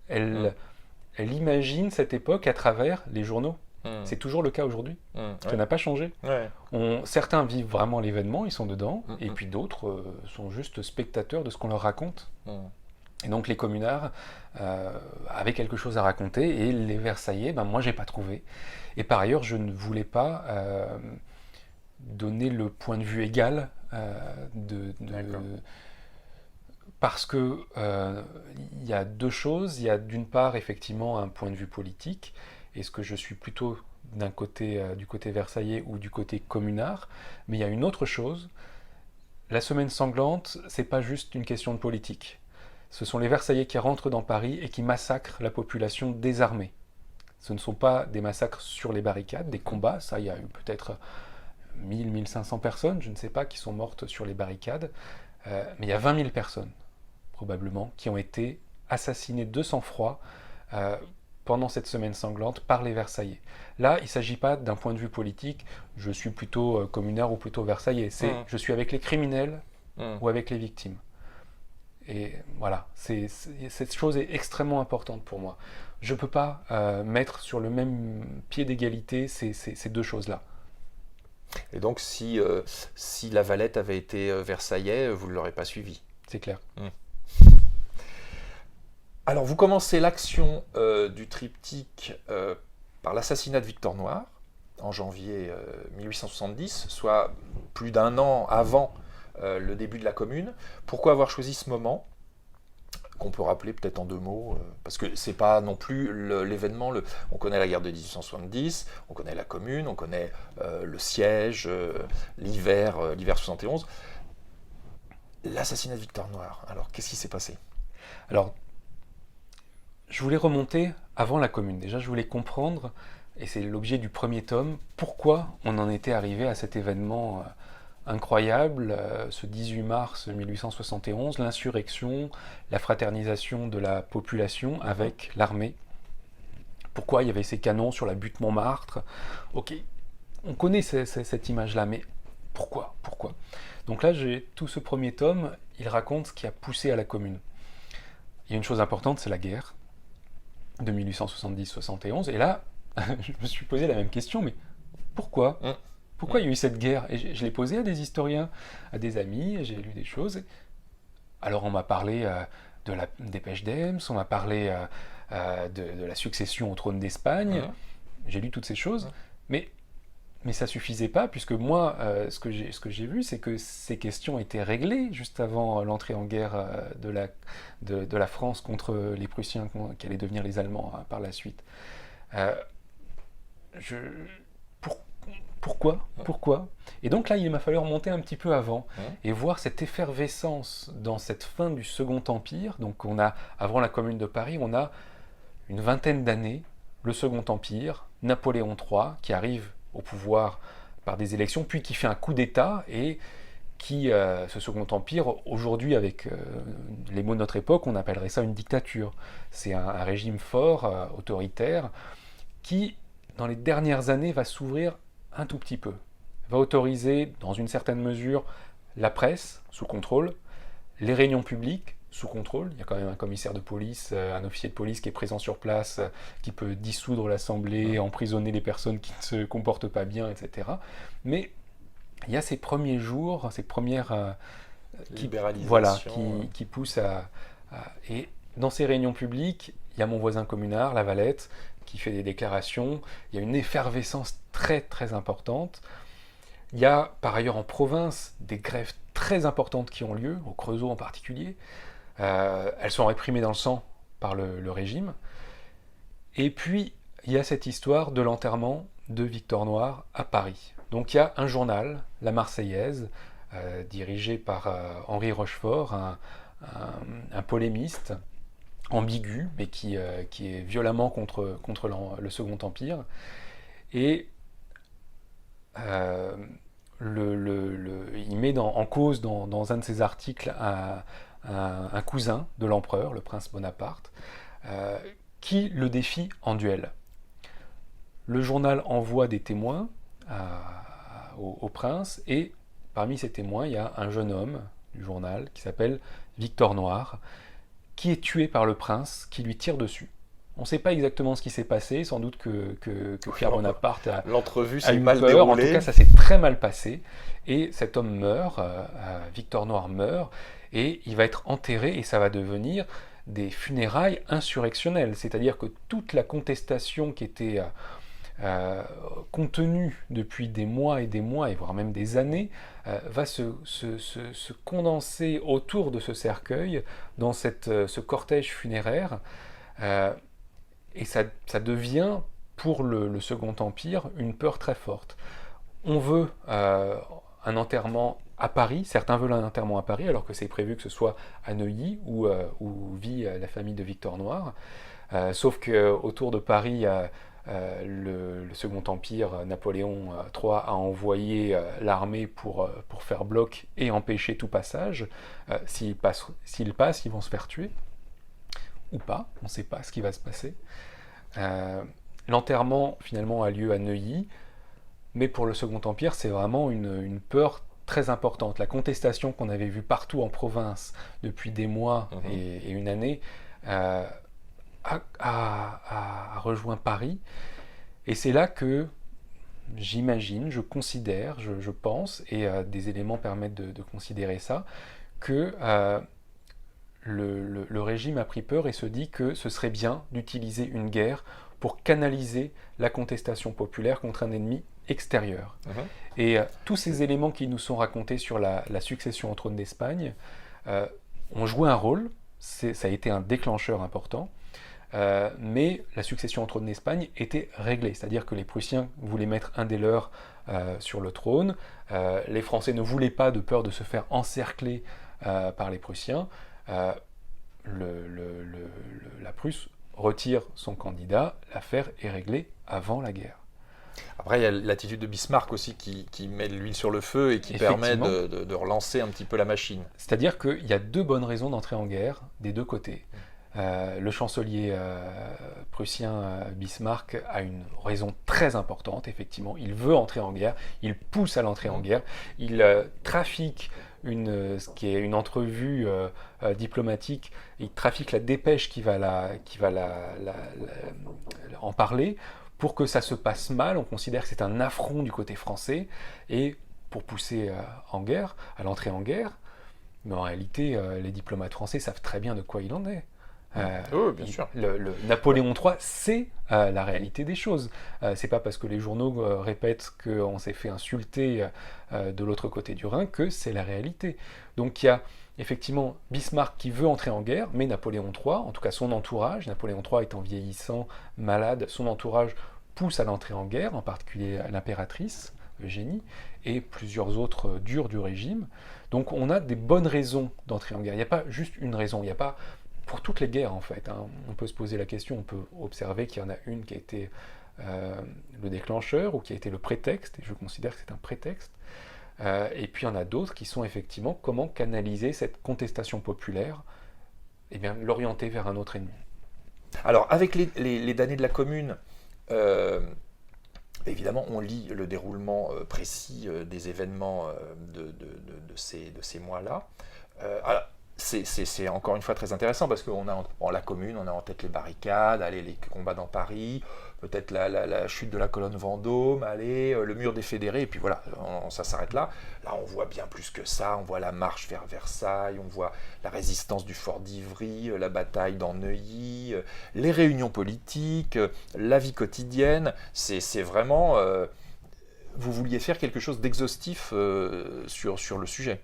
Elle imagine cette époque à travers les journaux. C'est toujours le cas aujourd'hui. Ça n'a pas changé. Certains vivent vraiment l'événement, ils sont dedans, et puis d'autres sont juste spectateurs de ce qu'on leur raconte. Et donc les communards avaient quelque chose à raconter, et les Versaillais, moi j'ai pas trouvé. Et par ailleurs, je ne voulais pas donner le point de vue égal parce que il y a deux choses. Il y a d'une part effectivement un point de vue politique. Est-ce que je suis plutôt du côté versaillais ou du côté communard? Mais il y a une autre chose. La semaine sanglante, c'est pas juste une question de politique. Ce sont les Versaillais qui rentrent dans Paris et qui massacrent la population désarmée. Ce ne sont pas des massacres sur les barricades, des combats. Ça, il y a eu peut-être 1000, 1500 personnes, je ne sais pas, qui sont mortes sur les barricades. Mais il y a 20 000 personnes, probablement, qui ont été assassinées de sang-froid pendant cette semaine sanglante par les Versaillais. Là, il ne s'agit pas d'un point de vue politique, je suis plutôt communard ou plutôt Versaillais, c'est je suis avec les criminels ou avec les victimes. Et voilà, cette chose est extrêmement importante pour moi. Je ne peux pas mettre sur le même pied d'égalité ces deux choses-là. Et donc, si La Valette avait été versaillais, vous ne l'aurez pas suivi? C'est clair. Alors, vous commencez l'action du triptyque par l'assassinat de Victor Noir, en janvier 1870, soit plus d'un an avant le début de la Commune. Pourquoi avoir choisi ce moment, qu'on peut rappeler peut-être en deux mots, parce que c'est pas non plus l'événement. On connaît la guerre de 1870, on connaît la Commune, on connaît le siège, l'hiver 71. L'assassinat de Victor Noir, alors qu'est-ce qui s'est passé? Alors, je voulais remonter avant la Commune. Déjà, je voulais comprendre, et c'est l'objet du premier tome, pourquoi on en était arrivé à cet événement incroyable, ce 18 mars 1871, l'insurrection, la fraternisation de la population avec l'armée. Pourquoi il y avait ces canons sur la butte Montmartre? Ok, on connaît cette image-là, mais pourquoi? Donc là, j'ai tout ce premier tome, il raconte ce qui a poussé à la Commune. Il y a une chose importante, c'est la guerre de 1870-71, et là, je me suis posé la même question, mais pourquoi? Pourquoi il y a eu cette guerre? Et je l'ai posé à des historiens, à des amis, j'ai lu des choses. Alors on m'a parlé de la dépêche d'Ems, on m'a parlé de la succession au trône d'Espagne. J'ai lu toutes ces choses, mais ça suffisait pas, puisque moi, ce que j'ai vu, c'est que ces questions étaient réglées juste avant l'entrée en guerre de la France contre les Prussiens, qui allaient devenir les Allemands par la suite. Pourquoi? Et donc là, il m'a fallu remonter un petit peu avant et voir cette effervescence dans cette fin du Second Empire. Donc on a, avant la Commune de Paris, on a une vingtaine d'années, le Second Empire, Napoléon III, qui arrive au pouvoir par des élections, puis qui fait un coup d'État, et qui, ce Second Empire, aujourd'hui, avec les mots de notre époque, on appellerait ça une dictature. C'est un régime fort, autoritaire, qui, dans les dernières années, va s'ouvrir un tout petit peu, va autoriser dans une certaine mesure la presse sous contrôle, les réunions publiques sous contrôle. Il y a quand même un commissaire de police, un officier de police qui est présent sur place, qui peut dissoudre l'Assemblée, emprisonner les personnes qui ne se comportent pas bien, etc. Mais il y a ces premiers jours, ces premières libéralisations, qui poussent à... Et dans ces réunions publiques, il y a mon voisin communard, La Valette, qui fait des déclarations. Il y a une effervescence très très importante. Il y a par ailleurs en province des grèves très importantes qui ont lieu, au Creusot en particulier. Elles sont réprimées dans le sang par le régime. Et puis, il y a cette histoire de l'enterrement de Victor Noir à Paris. Donc il y a un journal, La Marseillaise, dirigé par Henri Rochefort, un polémiste ambigu, mais qui est violemment contre le Second Empire. Et il met en cause dans un de ses articles un cousin de l'empereur, le prince Bonaparte, qui le défie en duel. Le journal envoie des témoins au prince, et parmi ces témoins, il y a un jeune homme du journal qui s'appelle Victor Noir, qui est tué par le prince, qui lui tire dessus. On ne sait pas exactement ce qui s'est passé, sans doute que Pierre Bonaparte a eu mal peur. déroulé. En tout cas, ça s'est très mal passé. Et cet homme meurt, Victor Noir meurt, et il va être enterré, et ça va devenir des funérailles insurrectionnelles. C'est-à-dire que toute la contestation qui était contenue depuis des mois, et voire même des années, va se condenser autour de ce cercueil, dans ce cortège funéraire. Et ça devient, pour le Second Empire, une peur très forte. On veut un enterrement à Paris, certains veulent un enterrement à Paris, alors que c'est prévu que ce soit à Neuilly, où vit la famille de Victor Noir. Sauf qu'autour de Paris, le Second Empire, Napoléon III a envoyé l'armée pour faire bloc et empêcher tout passage. S'ils passent, ils vont se faire tuer. Ou pas, on ne sait pas ce qui va se passer. L'enterrement, finalement, a lieu à Neuilly, mais pour le Second Empire, c'est vraiment une peur très importante. La contestation qu'on avait vue partout en province depuis des mois et une année a rejoint Paris, et c'est là que j'imagine, je considère, je pense, et des éléments permettent de considérer ça, que le régime a pris peur et se dit que ce serait bien d'utiliser une guerre pour canaliser la contestation populaire contre un ennemi extérieur. Et tous ces éléments qui nous sont racontés sur la succession au trône d'Espagne ont joué un rôle, ça a été un déclencheur important, mais la succession au trône d'Espagne était réglée, c'est-à-dire que les Prussiens voulaient mettre un des leurs sur le trône, les Français ne voulaient pas, de peur de se faire encercler par les Prussiens. La Prusse retire son candidat, l'affaire est réglée avant la guerre. Après, il y a l'attitude de Bismarck aussi qui met de l'huile sur le feu et qui permet de relancer un petit peu la machine. C'est-à-dire qu'il y a deux bonnes raisons d'entrer en guerre des deux côtés. Le chancelier prussien Bismarck a une raison très importante, effectivement. Il veut entrer en guerre, il pousse à l'entrée en guerre, il trafique ce qui est une entrevue diplomatique, il trafique la dépêche qui va en parler pour que ça se passe mal. On considère que c'est un affront du côté français, et pour pousser à l'entrée en guerre. Mais en réalité, les diplomates français savent très bien de quoi il en est. Oui, bien sûr. Napoléon III, c'est la réalité des choses. C'est pas parce que les journaux répètent qu'on s'est fait insulter de l'autre côté du Rhin que c'est la réalité. Donc il y a effectivement Bismarck qui veut entrer en guerre, mais Napoléon III, en tout cas son entourage, Napoléon III étant vieillissant, malade, son entourage pousse à l'entrée en guerre, en particulier l'impératrice Eugénie et plusieurs autres durs du régime. Donc on a des bonnes raisons d'entrer en guerre. Il n'y a pas juste une raison, il n'y a pas pour toutes les guerres en fait. On peut se poser la question, on peut observer qu'il y en a une qui a été le déclencheur ou qui a été le prétexte, et je considère que c'est un prétexte. Et puis il y en a d'autres qui sont effectivement comment canaliser cette contestation populaire, et bien l'orienter vers un autre ennemi. Alors avec les damnés de la Commune, évidemment on lit le déroulement précis des événements de ces mois-là. Alors, c'est encore une fois très intéressant parce qu'on a la Commune, on a en tête les barricades, allez, les combats dans Paris, peut-être la chute de la colonne Vendôme, allez, le mur des Fédérés, et puis voilà, ça s'arrête là. Là, on voit bien plus que ça, on voit la marche vers Versailles, on voit la résistance du fort d'Ivry, la bataille dans Neuilly, les réunions politiques, la vie quotidienne, c'est vraiment... vous vouliez faire quelque chose d'exhaustif sur le sujet.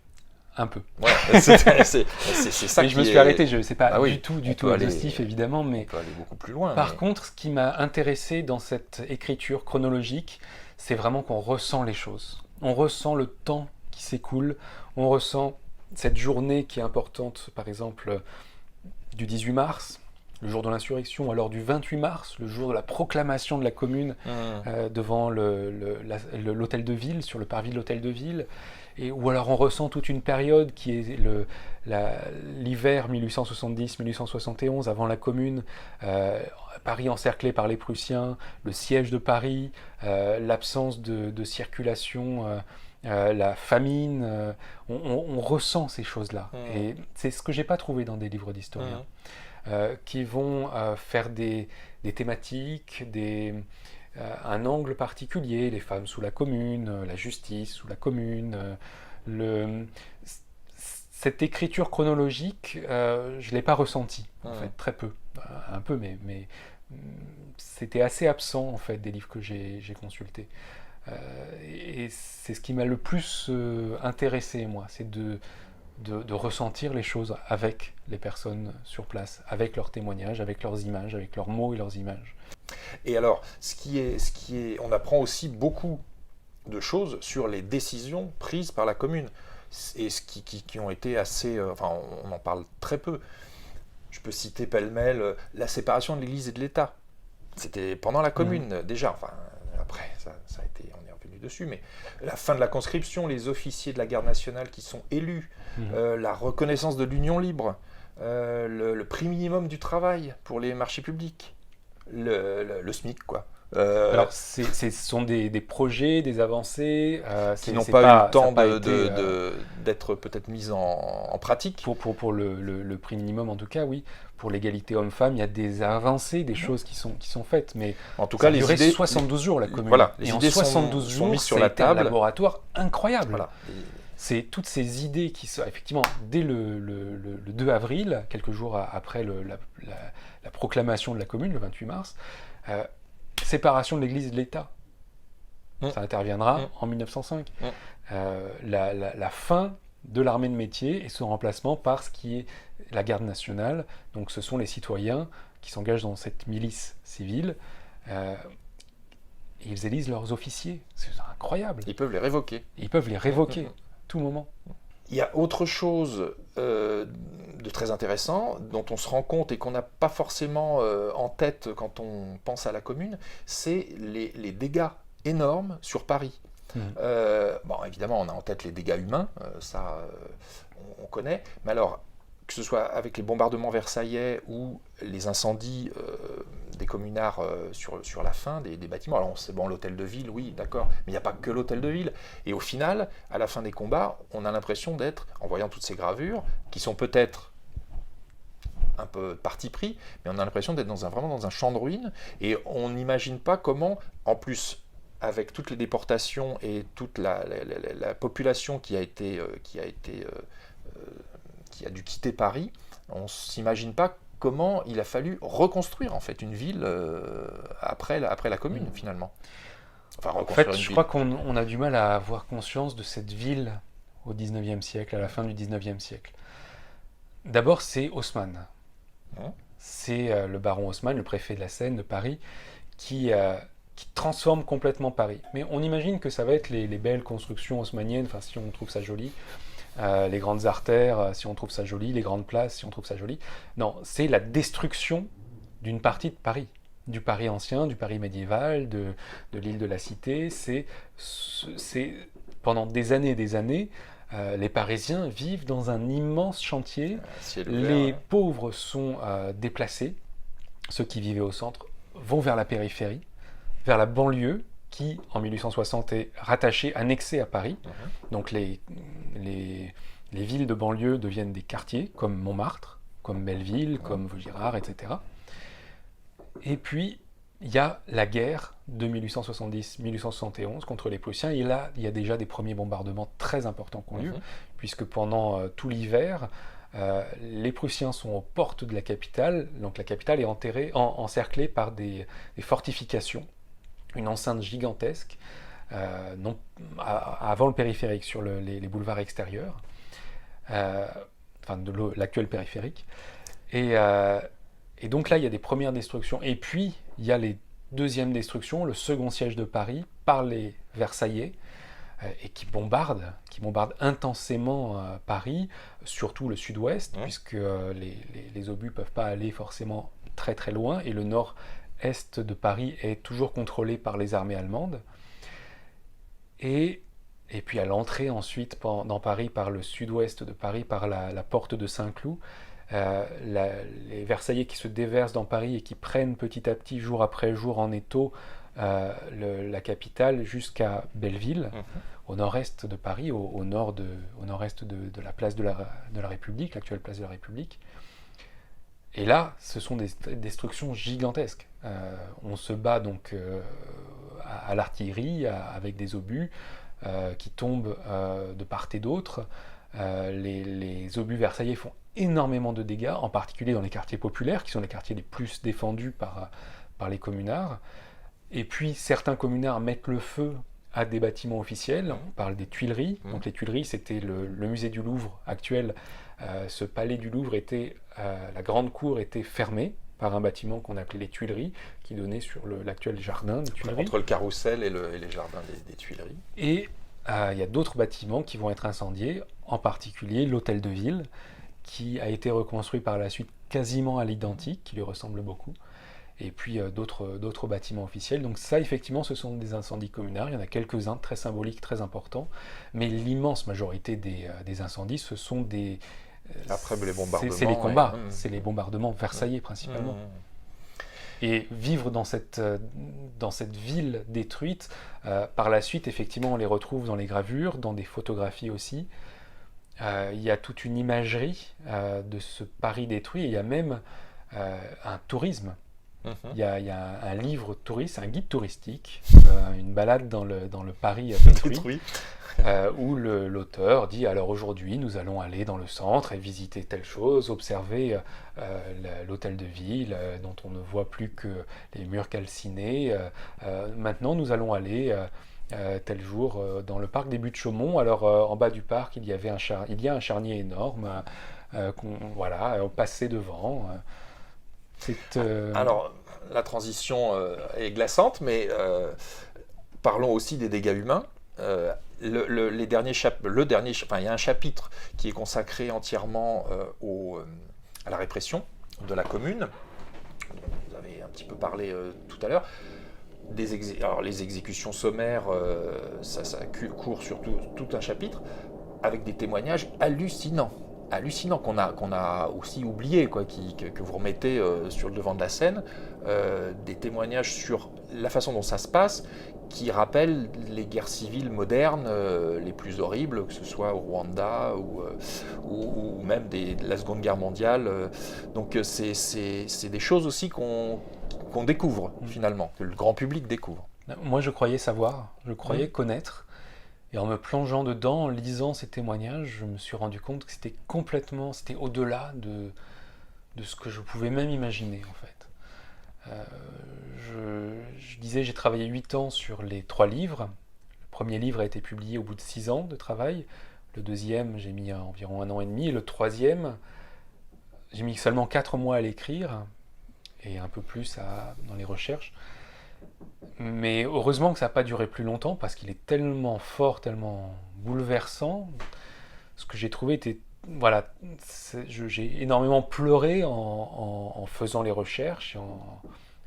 Un peu. Ouais, c'est ça. Mais je me suis arrêté, je ne sais pas du tout aller, exhaustif évidemment, mais on peut aller beaucoup plus loin. Par contre, ce qui m'a intéressé dans cette écriture chronologique, c'est vraiment qu'on ressent les choses. On ressent le temps qui s'écoule, on ressent cette journée qui est importante, par exemple, du 18 mars, le jour de l'insurrection, alors du 28 mars, le jour de la proclamation de la Commune devant l'hôtel de ville, sur le parvis de l'hôtel de ville. Ou alors on ressent toute une période qui est l'hiver 1870-1871 avant la Commune, Paris encerclé par les Prussiens, le siège de Paris, l'absence de circulation, la famine, on ressent ces choses-là. Et c'est ce que j'ai pas trouvé dans des livres d'historiens, qui vont faire des thématiques, un angle particulier, les femmes sous la Commune, la justice sous la Commune. Cette écriture chronologique, je ne l'ai pas ressentie, en fait, très peu. Un peu, mais c'était assez absent, en fait, des livres que j'ai consultés. Et c'est ce qui m'a le plus intéressé, moi, c'est de ressentir les choses avec les personnes sur place, avec leurs témoignages, avec leurs images, avec leurs mots et leurs images. Et alors, on apprend aussi beaucoup de choses sur les décisions prises par la Commune, et qui ont été assez... enfin, on en parle très peu. Je peux citer pêle-mêle la séparation de l'Église et de l'État. C'était pendant la Commune, déjà. Enfin, après, ça a été... On est revenu dessus, mais la fin de la conscription, les officiers de la garde nationale qui sont élus, la reconnaissance de l'union libre, le prix minimum du travail pour les marchés publics, le SMIC, quoi. Alors, ce sont des projets, des avancées qui n'ont pas eu le temps d'être peut-être mises en pratique. Pour le prix minimum, en tout cas, oui. Pour l'égalité homme-femme, il y a des avancées, des choses qui sont faites, mais en tout cas, les idées 72 jours, la Commune. Voilà, et en 72 jours, mises sur la table. Un laboratoire incroyable. Voilà. C'est toutes ces idées qui sont, effectivement, dès le 2 avril, quelques jours après la proclamation de la Commune, le 28 mars, séparation de l'Église et de l'État. Ça interviendra en 1905. La fin de l'armée de métier et son remplacement par ce qui est la garde nationale. Donc ce sont les citoyens qui s'engagent dans cette milice civile. Et ils élisent leurs officiers. C'est incroyable. Ils peuvent les révoquer. Tout moment. Il y a autre chose de très intéressant dont on se rend compte et qu'on n'a pas forcément en tête quand on pense à la Commune, c'est les dégâts énormes sur Paris. Bon, évidemment, on a en tête les dégâts humains, on connaît, mais alors, que ce soit avec les bombardements versaillais ou les incendies des communards sur la fin des bâtiments. Alors, c'est bon, l'hôtel de ville, oui, d'accord, mais il n'y a pas que l'hôtel de ville. Et au final, à la fin des combats, on a l'impression d'être, en voyant toutes ces gravures, qui sont peut-être un peu parti pris, mais on a l'impression d'être vraiment dans un champ de ruines, et on n'imagine pas comment, en plus, avec toutes les déportations et toute la population qui a dû quitter Paris, on ne s'imagine pas comment il a fallu reconstruire en fait une ville après la Commune finalement. Enfin, en fait, je crois qu'on a du mal à avoir conscience de cette ville au XIXe siècle, à la fin du XIXe siècle. D'abord, c'est Haussmann. C'est le baron Haussmann, le préfet de la Seine de Paris, qui transforme complètement Paris. Mais on imagine que ça va être les belles constructions haussmanniennes, enfin si on trouve ça joli, les grandes artères, si on trouve ça joli, les grandes places, si on trouve ça joli. Non, c'est la destruction d'une partie de Paris, du Paris ancien, du Paris médiéval, de l'île de la Cité. C'est pendant des années, les Parisiens vivent dans un immense chantier. Les pauvres sont déplacés. Ceux qui vivaient au centre vont vers la périphérie, vers la banlieue, qui, en 1860, est rattachée, annexée à Paris. Donc les les villes de banlieue deviennent des quartiers, comme Montmartre, comme Belleville, comme Vaugirard, etc. Et puis, il y a la guerre de 1870-1871 contre les Prussiens, et là, il y a déjà des premiers bombardements très importants qui ont lieu, puisque pendant tout l'hiver, les Prussiens sont aux portes de la capitale, donc la capitale est encerclée par des fortifications, une enceinte gigantesque, avant le périphérique, sur les boulevards extérieurs, de l'actuel périphérique. Et donc là, il y a des premières destructions. Et puis, il y a les deuxièmes destructions, le second siège de Paris par les Versaillais, et qui bombardent intensément Paris, surtout le sud-ouest, puisque les obus ne peuvent pas aller forcément très très loin, et le nord-est de Paris est toujours contrôlé par les armées allemandes. Et puis à l'entrée ensuite dans Paris, par le sud-ouest de Paris, par la porte de Saint-Cloud, les Versaillais qui se déversent dans Paris et qui prennent petit à petit, jour après jour, en étau la capitale jusqu'à Belleville, au nord-est de Paris, au nord-est de la place de la République, l'actuelle place de la République. Et là, ce sont des destructions gigantesques. On se bat donc à l'artillerie, avec des obus qui tombent de part et d'autre. Les obus versaillais font énormément de dégâts, en particulier dans les quartiers populaires, qui sont les quartiers les plus défendus par les communards. Et puis certains communards mettent le feu à des bâtiments officiels. On parle des Tuileries. Donc les Tuileries, c'était le musée du Louvre actuel. Ce palais du Louvre la grande cour était fermée par un bâtiment qu'on appelait les Tuileries, qui donnait sur l'actuel jardin des Tuileries. Entre le Carrousel et les jardins des Tuileries. Et il y a d'autres bâtiments qui vont être incendiés, en particulier l'hôtel de ville, qui a été reconstruit par la suite quasiment à l'identique, qui lui ressemble beaucoup, et puis d'autres bâtiments officiels. Donc ça, effectivement, ce sont des incendies communards. Il y en a quelques-uns très symboliques, très importants, mais l'immense majorité des incendies, ce sont des... Après les bombardements... C'est les combats, c'est les bombardements versaillais principalement. Et vivre dans cette ville détruite, par la suite, effectivement, on les retrouve dans les gravures, dans des photographies aussi. Il y a toute une imagerie de ce Paris détruit, et il y a même un tourisme. Il y a un livre touriste, un guide touristique, une balade dans le Paris détruit, où l'auteur dit: alors aujourd'hui nous allons aller dans le centre et visiter telle chose, observer l'hôtel de ville dont on ne voit plus que les murs calcinés. Maintenant nous allons aller tel jour dans le parc des Buttes-Chaumont. Alors en bas du parc il y a un charnier énorme, on passait devant. Alors la transition est glaçante, mais parlons aussi des dégâts humains. Il y a un chapitre qui est consacré entièrement à la répression de la Commune. Vous avez un petit peu parlé tout à l'heure. Alors, les exécutions sommaires, ça court sur tout un chapitre, avec des témoignages hallucinants qu'on a aussi oubliés, que vous remettez sur le devant de la scène, des témoignages sur la façon dont ça se passe, qui rappellent les guerres civiles modernes les plus horribles, que ce soit au Rwanda ou même de la Seconde Guerre mondiale. Donc c'est des choses aussi qu'on découvre finalement, que le grand public découvre. Moi je croyais savoir, je croyais connaître. Et en me plongeant dedans, en lisant ces témoignages, je me suis rendu compte que c'était au-delà de ce que je pouvais même imaginer, en fait. Je disais, j'ai travaillé 8 ans sur les 3 livres. Le premier livre a été publié au bout de 6 ans de travail. Le deuxième, j'ai mis environ 1 an et demi. Et le troisième, j'ai mis seulement 4 mois à l'écrire, et un peu plus dans les recherches. Mais heureusement que ça n'a pas duré plus longtemps, parce qu'il est tellement fort, tellement bouleversant. Ce que j'ai trouvé était... Voilà, j'ai énormément pleuré en faisant les recherches et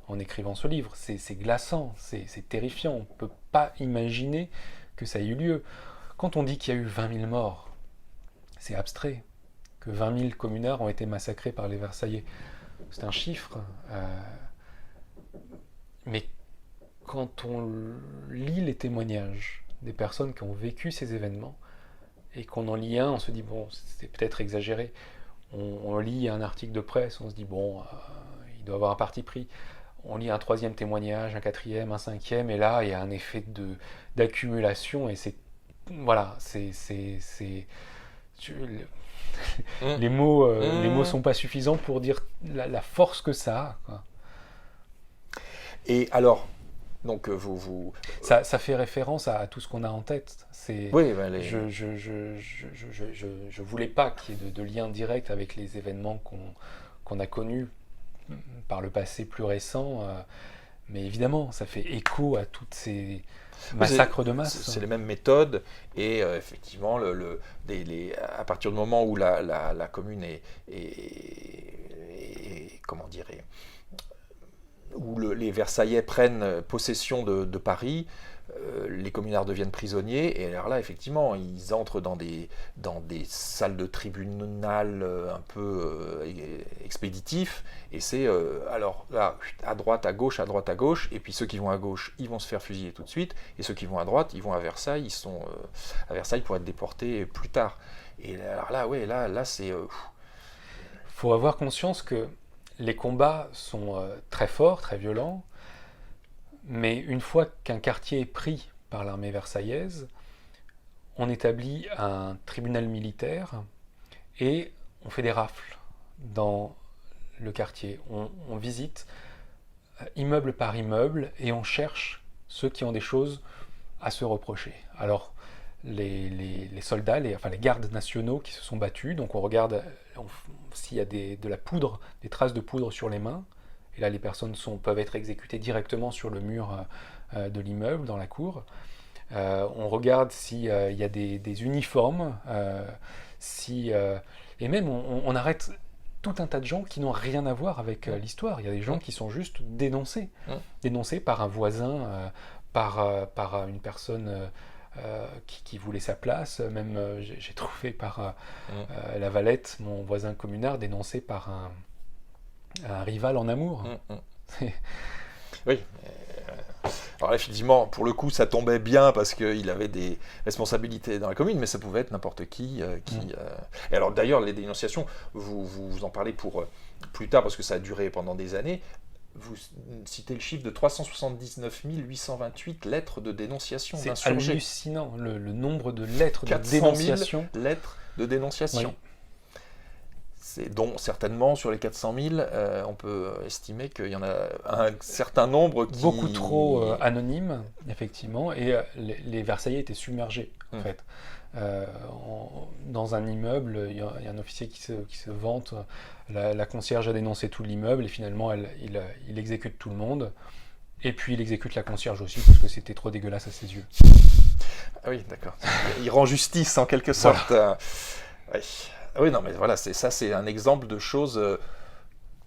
en écrivant ce livre. C'est glaçant, c'est terrifiant. On ne peut pas imaginer que ça ait eu lieu. Quand on dit qu'il y a eu 20 000 morts, c'est abstrait. Que 20 000 communards ont été massacrés par les Versaillais. C'est un chiffre. Mais quand on lit les témoignages des personnes qui ont vécu ces événements, et qu'on en lit un, on se dit, bon, c'est peut-être exagéré. On lit un article de presse, on se dit, bon, il doit avoir un parti pris. On lit un troisième témoignage, un quatrième, un cinquième, et là, il y a un effet d'accumulation, et voilà, les mots sont pas suffisants pour dire la force que ça a, quoi. Et alors, donc ça fait référence à tout ce qu'on a en tête. Oui, je voulais pas qu'il y ait de lien direct avec les événements qu'on a connus par le passé plus récent, mais évidemment, ça fait écho à toutes ces massacres de masse. C'est les mêmes méthodes, et effectivement, à partir du moment où la commune est comment dire, où les Versaillais prennent possession de Paris, les communards deviennent prisonniers, et alors là, effectivement, ils entrent dans des salles de tribunal un peu expéditifs, et c'est, alors là, à droite, à gauche, et puis ceux qui vont à gauche, ils vont se faire fusiller tout de suite, et ceux qui vont à droite, ils vont à Versailles, ils sont à Versailles pour être déportés plus tard. Et alors là, ouais, là c'est... Faut avoir conscience que les combats sont très forts, très violents, mais une fois qu'un quartier est pris par l'armée versaillaise, on établit un tribunal militaire et on fait des rafles dans le quartier. On visite immeuble par immeuble et on cherche ceux qui ont des choses à se reprocher. Alors, les soldats, les gardes nationaux qui se sont battus, donc on regarde s'il y a de la poudre, des traces de poudre sur les mains, et là les personnes peuvent être exécutées directement sur le mur de l'immeuble, dans la cour. On regarde s'il y a des uniformes, et même on arrête tout un tas de gens qui n'ont rien à voir avec l'histoire. Il y a des gens qui sont juste dénoncés par un voisin, par une personne qui voulait sa place. Même j'ai trouvé par la Valette, mon voisin communard, dénoncé par un rival en amour. Oui. Alors effectivement, pour le coup, ça tombait bien parce qu'il avait des responsabilités dans la commune, mais ça pouvait être n'importe qui. Et alors d'ailleurs, les dénonciations, vous en parlez pour plus tard parce que ça a duré pendant des années. Vous citez le chiffre de 379 828 lettres de dénonciation d'insurgés. C'est hallucinant, le nombre de lettres de dénonciation. 400 000 lettres de dénonciation. Oui. Dont certainement, sur les 400 000, on peut estimer qu'il y en a un certain nombre qui... Beaucoup trop anonymes, effectivement, et les Versaillais étaient submergés, en fait. Dans un immeuble, il y a un officier qui se vante, la concierge a dénoncé tout l'immeuble, et finalement, il exécute tout le monde, et puis il exécute la concierge aussi, parce que c'était trop dégueulasse à ses yeux. Ah oui, d'accord. Il rend justice, en quelque sorte. Voilà. Oui. Oui, non, mais voilà, c'est un exemple de choses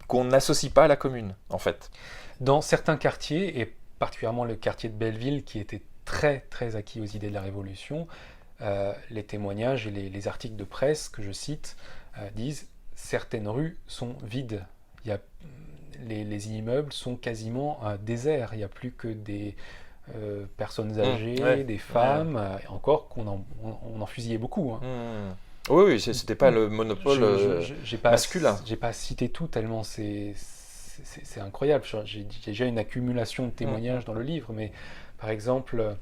qu'on n'associe pas à la commune, en fait. Dans certains quartiers, et particulièrement le quartier de Belleville, qui était très, très acquis aux idées de la Révolution, les témoignages et les articles de presse que je cite disent « certaines rues sont vides ». Les immeubles sont quasiment déserts, il n'y a plus que des personnes âgées, des femmes, et encore qu'on en fusillait beaucoup. Oui, c'était pas le monopole masculin. J'ai pas cité tout tellement c'est incroyable. J'ai déjà une accumulation de témoignages dans le livre, mais par exemple,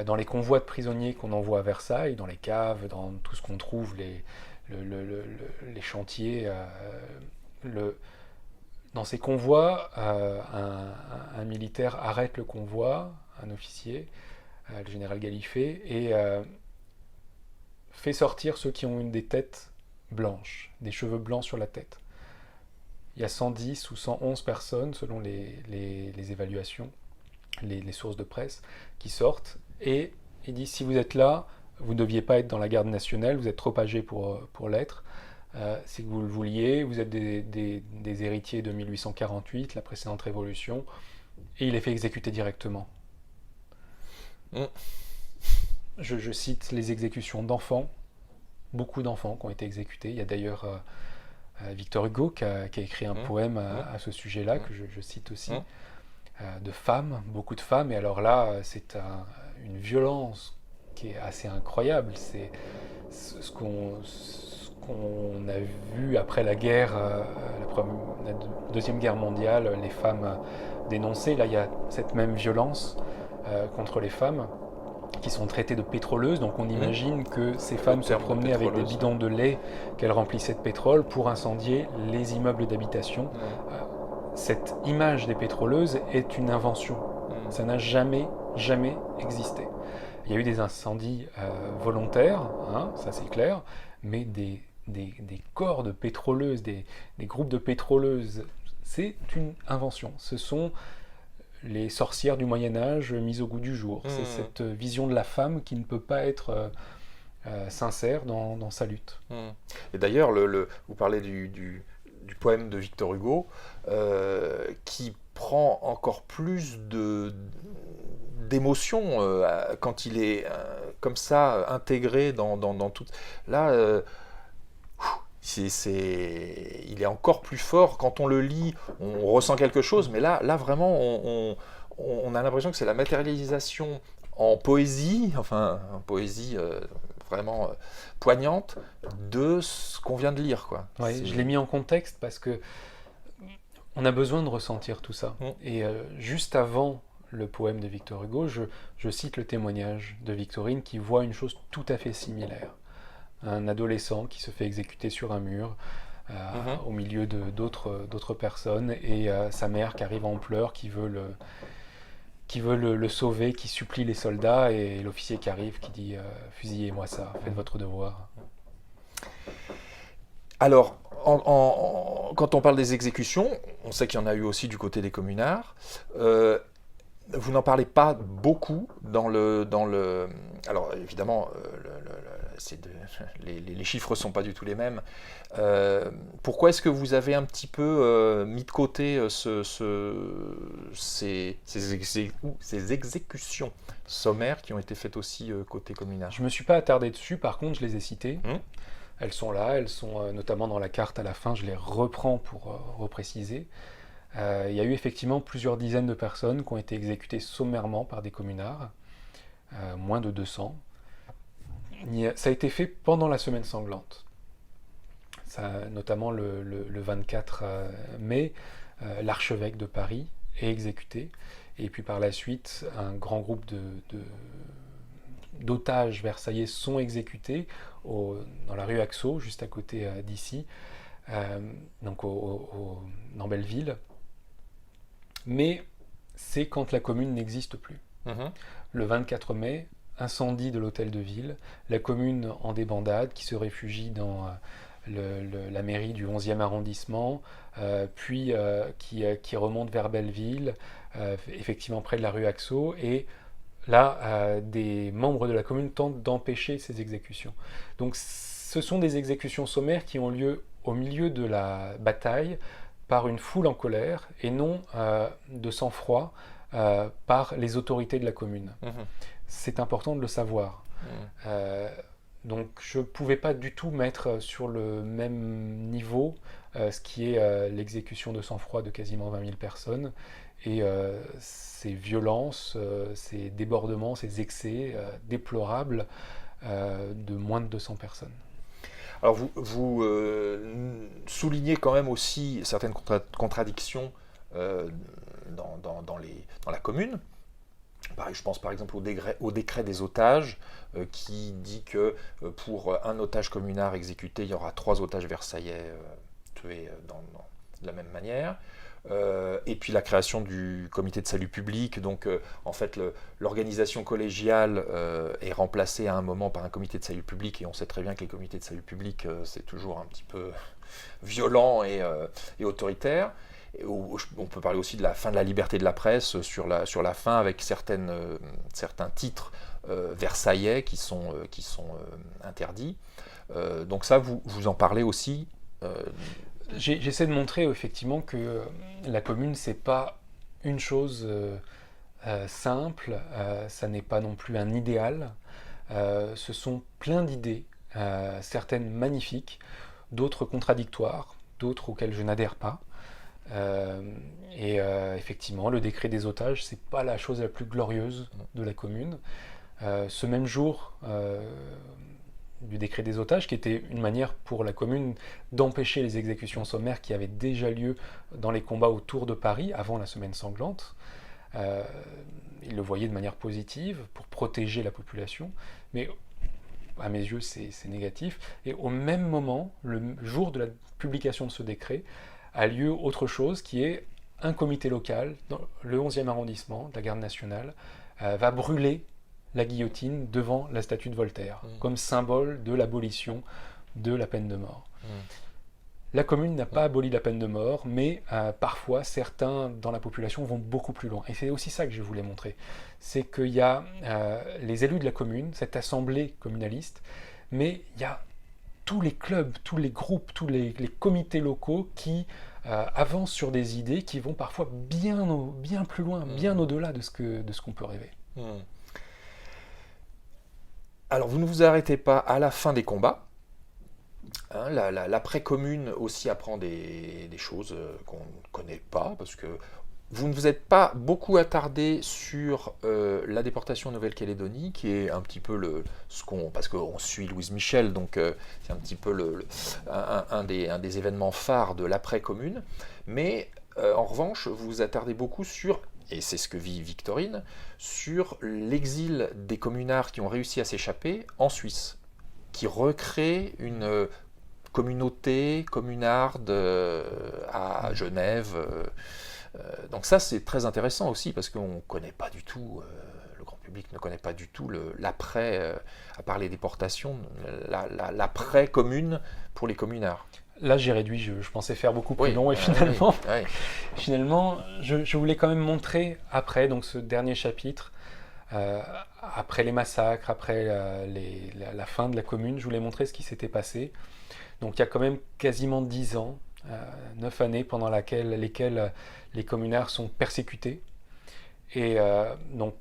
dans les convois de prisonniers qu'on envoie à Versailles, dans les caves, dans tout ce qu'on trouve, les chantiers, dans ces convois, un militaire arrête le convoi, un officier, le général Gallifet, et fait sortir ceux qui ont des têtes blanches, des cheveux blancs sur la tête. Il y a 110 ou 111 personnes, selon les évaluations, les sources de presse, qui sortent, et il dit, si vous êtes là, vous ne deviez pas être dans la garde nationale, vous êtes trop âgé pour l'être, c'est que vous le vouliez, vous êtes des héritiers de 1848, la précédente révolution, et il est fait exécuter directement. Je cite les exécutions d'enfants, beaucoup d'enfants qui ont été exécutés. Il y a d'ailleurs Victor Hugo qui a écrit un poème à ce sujet-là, que je cite aussi, de femmes, beaucoup de femmes. Et alors là, c'est une violence qui est assez incroyable. C'est ce qu'on a vu après la guerre, la Deuxième Guerre mondiale, les femmes dénoncées. Là, il y a cette même violence contre les femmes qui sont traitées de pétroleuses. Donc on imagine que ces femmes se promenaient avec des bidons de lait qu'elles remplissaient de pétrole pour incendier les immeubles d'habitation. Cette image des pétroleuses est une invention. Ça n'a jamais existé. Il y a eu des incendies volontaires, ça c'est clair, mais des corps de pétroleuses, des groupes de pétroleuses, c'est une invention. Ce sont les sorcières du Moyen-Âge mises au goût du jour. C'est cette vision de la femme qui ne peut pas être sincère dans sa lutte. Et d'ailleurs, vous parlez du poème de Victor Hugo, qui prend encore plus d'émotion quand il est comme ça intégré dans tout. Là, il est encore plus fort. Quand on le lit, on ressent quelque chose, mais là vraiment, on a l'impression que c'est la matérialisation en poésie, vraiment poignante de ce qu'on vient de lire, quoi. Ouais, je l'ai mis en contexte parce que on a besoin de ressentir tout ça. Et juste avant le poème de Victor Hugo, je cite le témoignage de Victorine qui voit une chose tout à fait similaire. Un adolescent qui se fait exécuter sur un mur au milieu d'autres personnes, et sa mère qui arrive en pleurs, qui veut le sauver, qui supplie les soldats, et l'officier qui arrive qui dit fusillez-moi ça, faites votre devoir. Alors, quand on parle des exécutions, on sait qu'il y en a eu aussi du côté des communards. Vous n'en parlez pas beaucoup dans le. Alors évidemment, les chiffres ne sont pas du tout les mêmes. Pourquoi est-ce que vous avez un petit peu mis de côté ces exécutions sommaires qui ont été faites aussi côté communard? Je ne me suis pas attardé dessus, par contre je les ai citées. Elles sont là, elles sont notamment dans la carte à la fin, je les reprends pour repréciser. Il y a eu effectivement plusieurs dizaines de personnes qui ont été exécutées sommairement par des communards, moins de 200. Ça a été fait pendant la semaine sanglante. Notamment le 24 mai, l'archevêque de Paris est exécuté. Et puis par la suite, un grand groupe d'otages versaillais sont exécutés dans la rue Axo, juste à côté d'ici, donc dans Belleville. Mais c'est quand la commune n'existe plus. Le 24 mai, incendie de l'hôtel de ville, la commune en débandade qui se réfugie dans la mairie du 11e arrondissement, puis qui remonte vers Belleville, effectivement près de la rue Axo, et là, des membres de la commune tentent d'empêcher ces exécutions. Donc ce sont des exécutions sommaires qui ont lieu au milieu de la bataille, par une foule en colère, et non de sang-froid par les autorités de la commune. C'est important de le savoir. Donc je ne pouvais pas du tout mettre sur le même niveau ce qui est l'exécution de sang-froid de quasiment 20 000 personnes, et ces violences, ces débordements, ces excès déplorables de moins de 200 personnes. Alors vous soulignez quand même aussi certaines contradictions dans la commune. Pareil, je pense par exemple au décret des otages qui dit que pour un otage communard exécuté, il y aura 3 otages versaillais tués de la même manière. Et puis la création du comité de salut public, donc en fait l'organisation collégiale est remplacée à un moment par un comité de salut public, et on sait très bien que les comités de salut public c'est toujours un petit peu violent et autoritaire. Et on peut parler aussi de la fin de la liberté de la presse sur la fin, avec certains titres versaillais qui sont interdits. Donc ça, vous en parlez aussi. J'essaie de montrer effectivement que la commune, c'est pas une chose simple, ça n'est pas non plus un idéal. Ce sont plein d'idées, certaines magnifiques, d'autres contradictoires, d'autres auxquelles je n'adhère pas. Effectivement, le décret des otages, c'est pas la chose la plus glorieuse de la commune. ce même jour du décret des otages, qui était une manière pour la commune d'empêcher les exécutions sommaires qui avaient déjà lieu dans les combats autour de Paris avant la semaine sanglante. Il le voyait de manière positive pour protéger la population, mais à mes yeux c'est négatif. Et au même moment, le jour de la publication de ce décret, a lieu autre chose qui est un comité local, dans le 11e arrondissement de la garde nationale, va brûler la guillotine devant la statue de Voltaire, comme symbole de l'abolition de la peine de mort. La commune n'a pas aboli la peine de mort, mais parfois certains dans la population vont beaucoup plus loin. Et c'est aussi ça que je voulais montrer. C'est qu'il y a les élus de la commune, cette assemblée communaliste, mais il y a tous les clubs, tous les groupes, tous les comités locaux qui avancent sur des idées qui vont parfois bien plus loin, bien au-delà de ce qu'on peut rêver. Alors, vous ne vous arrêtez pas à la fin des combats. Hein, l'après-commune aussi apprend des choses qu'on ne connaît pas, parce que vous ne vous êtes pas beaucoup attardé sur la déportation en Nouvelle-Calédonie, qui est un petit peu parce qu'on suit Louise Michel, donc c'est un petit peu un des événements phares de l'après-commune. Mais en revanche, vous vous attardez beaucoup sur, et c'est ce que vit Victorine, sur l'exil des communards qui ont réussi à s'échapper en Suisse, qui recréent une communauté communarde à Genève. Donc ça, c'est très intéressant aussi, parce qu'on ne connaît pas du tout, le grand public ne connaît pas du tout l'après, à part les déportations, l'après-commune pour les communards. Là, j'ai réduit, je pensais faire beaucoup plus long, et finalement, je voulais quand même montrer après, donc ce dernier chapitre, après les massacres, après la fin de la commune, je voulais montrer ce qui s'était passé. Donc il y a quand même quasiment 10 ans, 9 années pendant lesquelles les communards sont persécutés. Et donc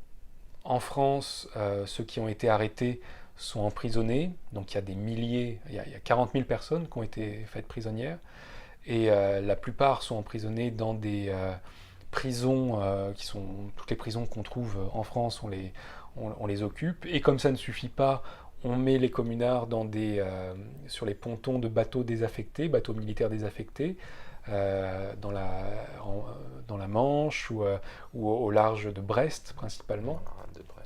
en France, ceux qui ont été arrêtés sont emprisonnés, donc il y a des milliers, il y a 40 000 personnes qui ont été faites prisonnières, et la plupart sont emprisonnés dans des prisons qui sont toutes les prisons qu'on trouve en France, on les occupe, et comme ça ne suffit pas, on met les communards sur les pontons de bateaux désaffectés, bateaux militaires désaffectés, dans la Manche ou au large de Brest principalement.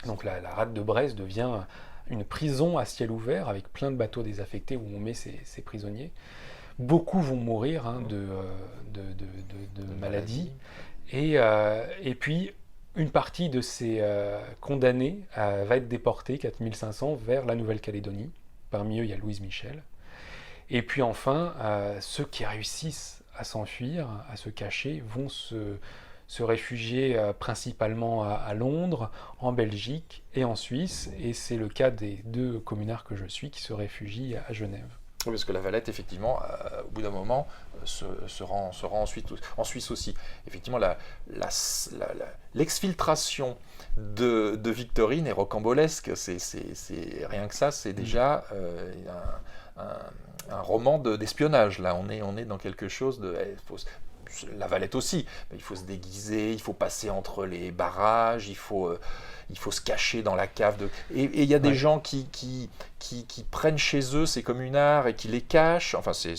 Donc la rade de Brest devient une prison à ciel ouvert avec plein de bateaux désaffectés où on met ces prisonniers. Beaucoup vont mourir de maladies. Et puis, une partie de ces condamnés va être déportée, 4500, vers la Nouvelle-Calédonie. Parmi eux, il y a Louise Michel. Et puis enfin, ceux qui réussissent à s'enfuir, à se cacher, vont se réfugier principalement à Londres, en Belgique et en Suisse. Et c'est le cas des 2 communards que je suis qui se réfugient à Genève. Oui, parce que la Valette, effectivement, au bout d'un moment, se rend ensuite en Suisse aussi. Effectivement, l'exfiltration de Victorine est rocambolesque. Rien que ça, c'est déjà un roman d'espionnage. Là, on est dans quelque chose de... La Valette aussi, il faut se déguiser, il faut passer entre les barrages, il faut se cacher dans la cave. Et il y a des gens qui prennent chez eux ces communards et qui les cachent. Enfin, c'est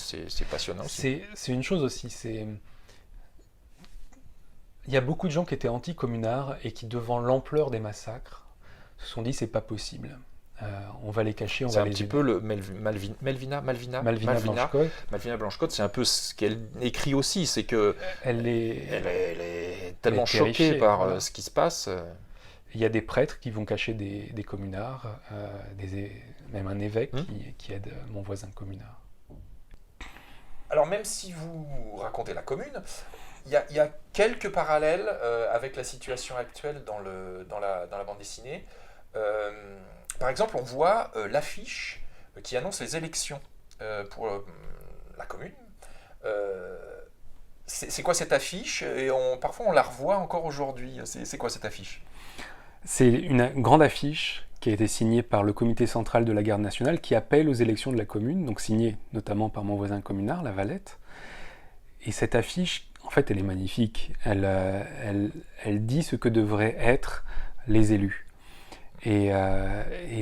passionnant aussi. C'est une chose aussi, il y a beaucoup de gens qui étaient anti-communards et qui, devant l'ampleur des massacres, se sont dit c'est pas possible. On va les cacher, c'est un petit peu le Malvina Blanchecotte. Malvina Blanchecotte, c'est un peu ce qu'elle écrit aussi, c'est que elle est tellement choquée par ce qui se passe. Il y a des prêtres qui vont cacher des communards, même un évêque qui aide mon voisin communard. Alors même si vous racontez la commune, il y a quelques parallèles avec la situation actuelle dans la bande dessinée. Par exemple, on voit l'affiche qui annonce les élections pour la commune. C'est quoi cette affiche? Et parfois on la revoit encore aujourd'hui. C'est quoi cette affiche? C'est une grande affiche qui a été signée par le comité central de la garde nationale qui appelle aux élections de la commune, donc signée notamment par mon voisin communard, la Valette. Et cette affiche, en fait, elle est magnifique. Elle dit ce que devraient être les élus. Et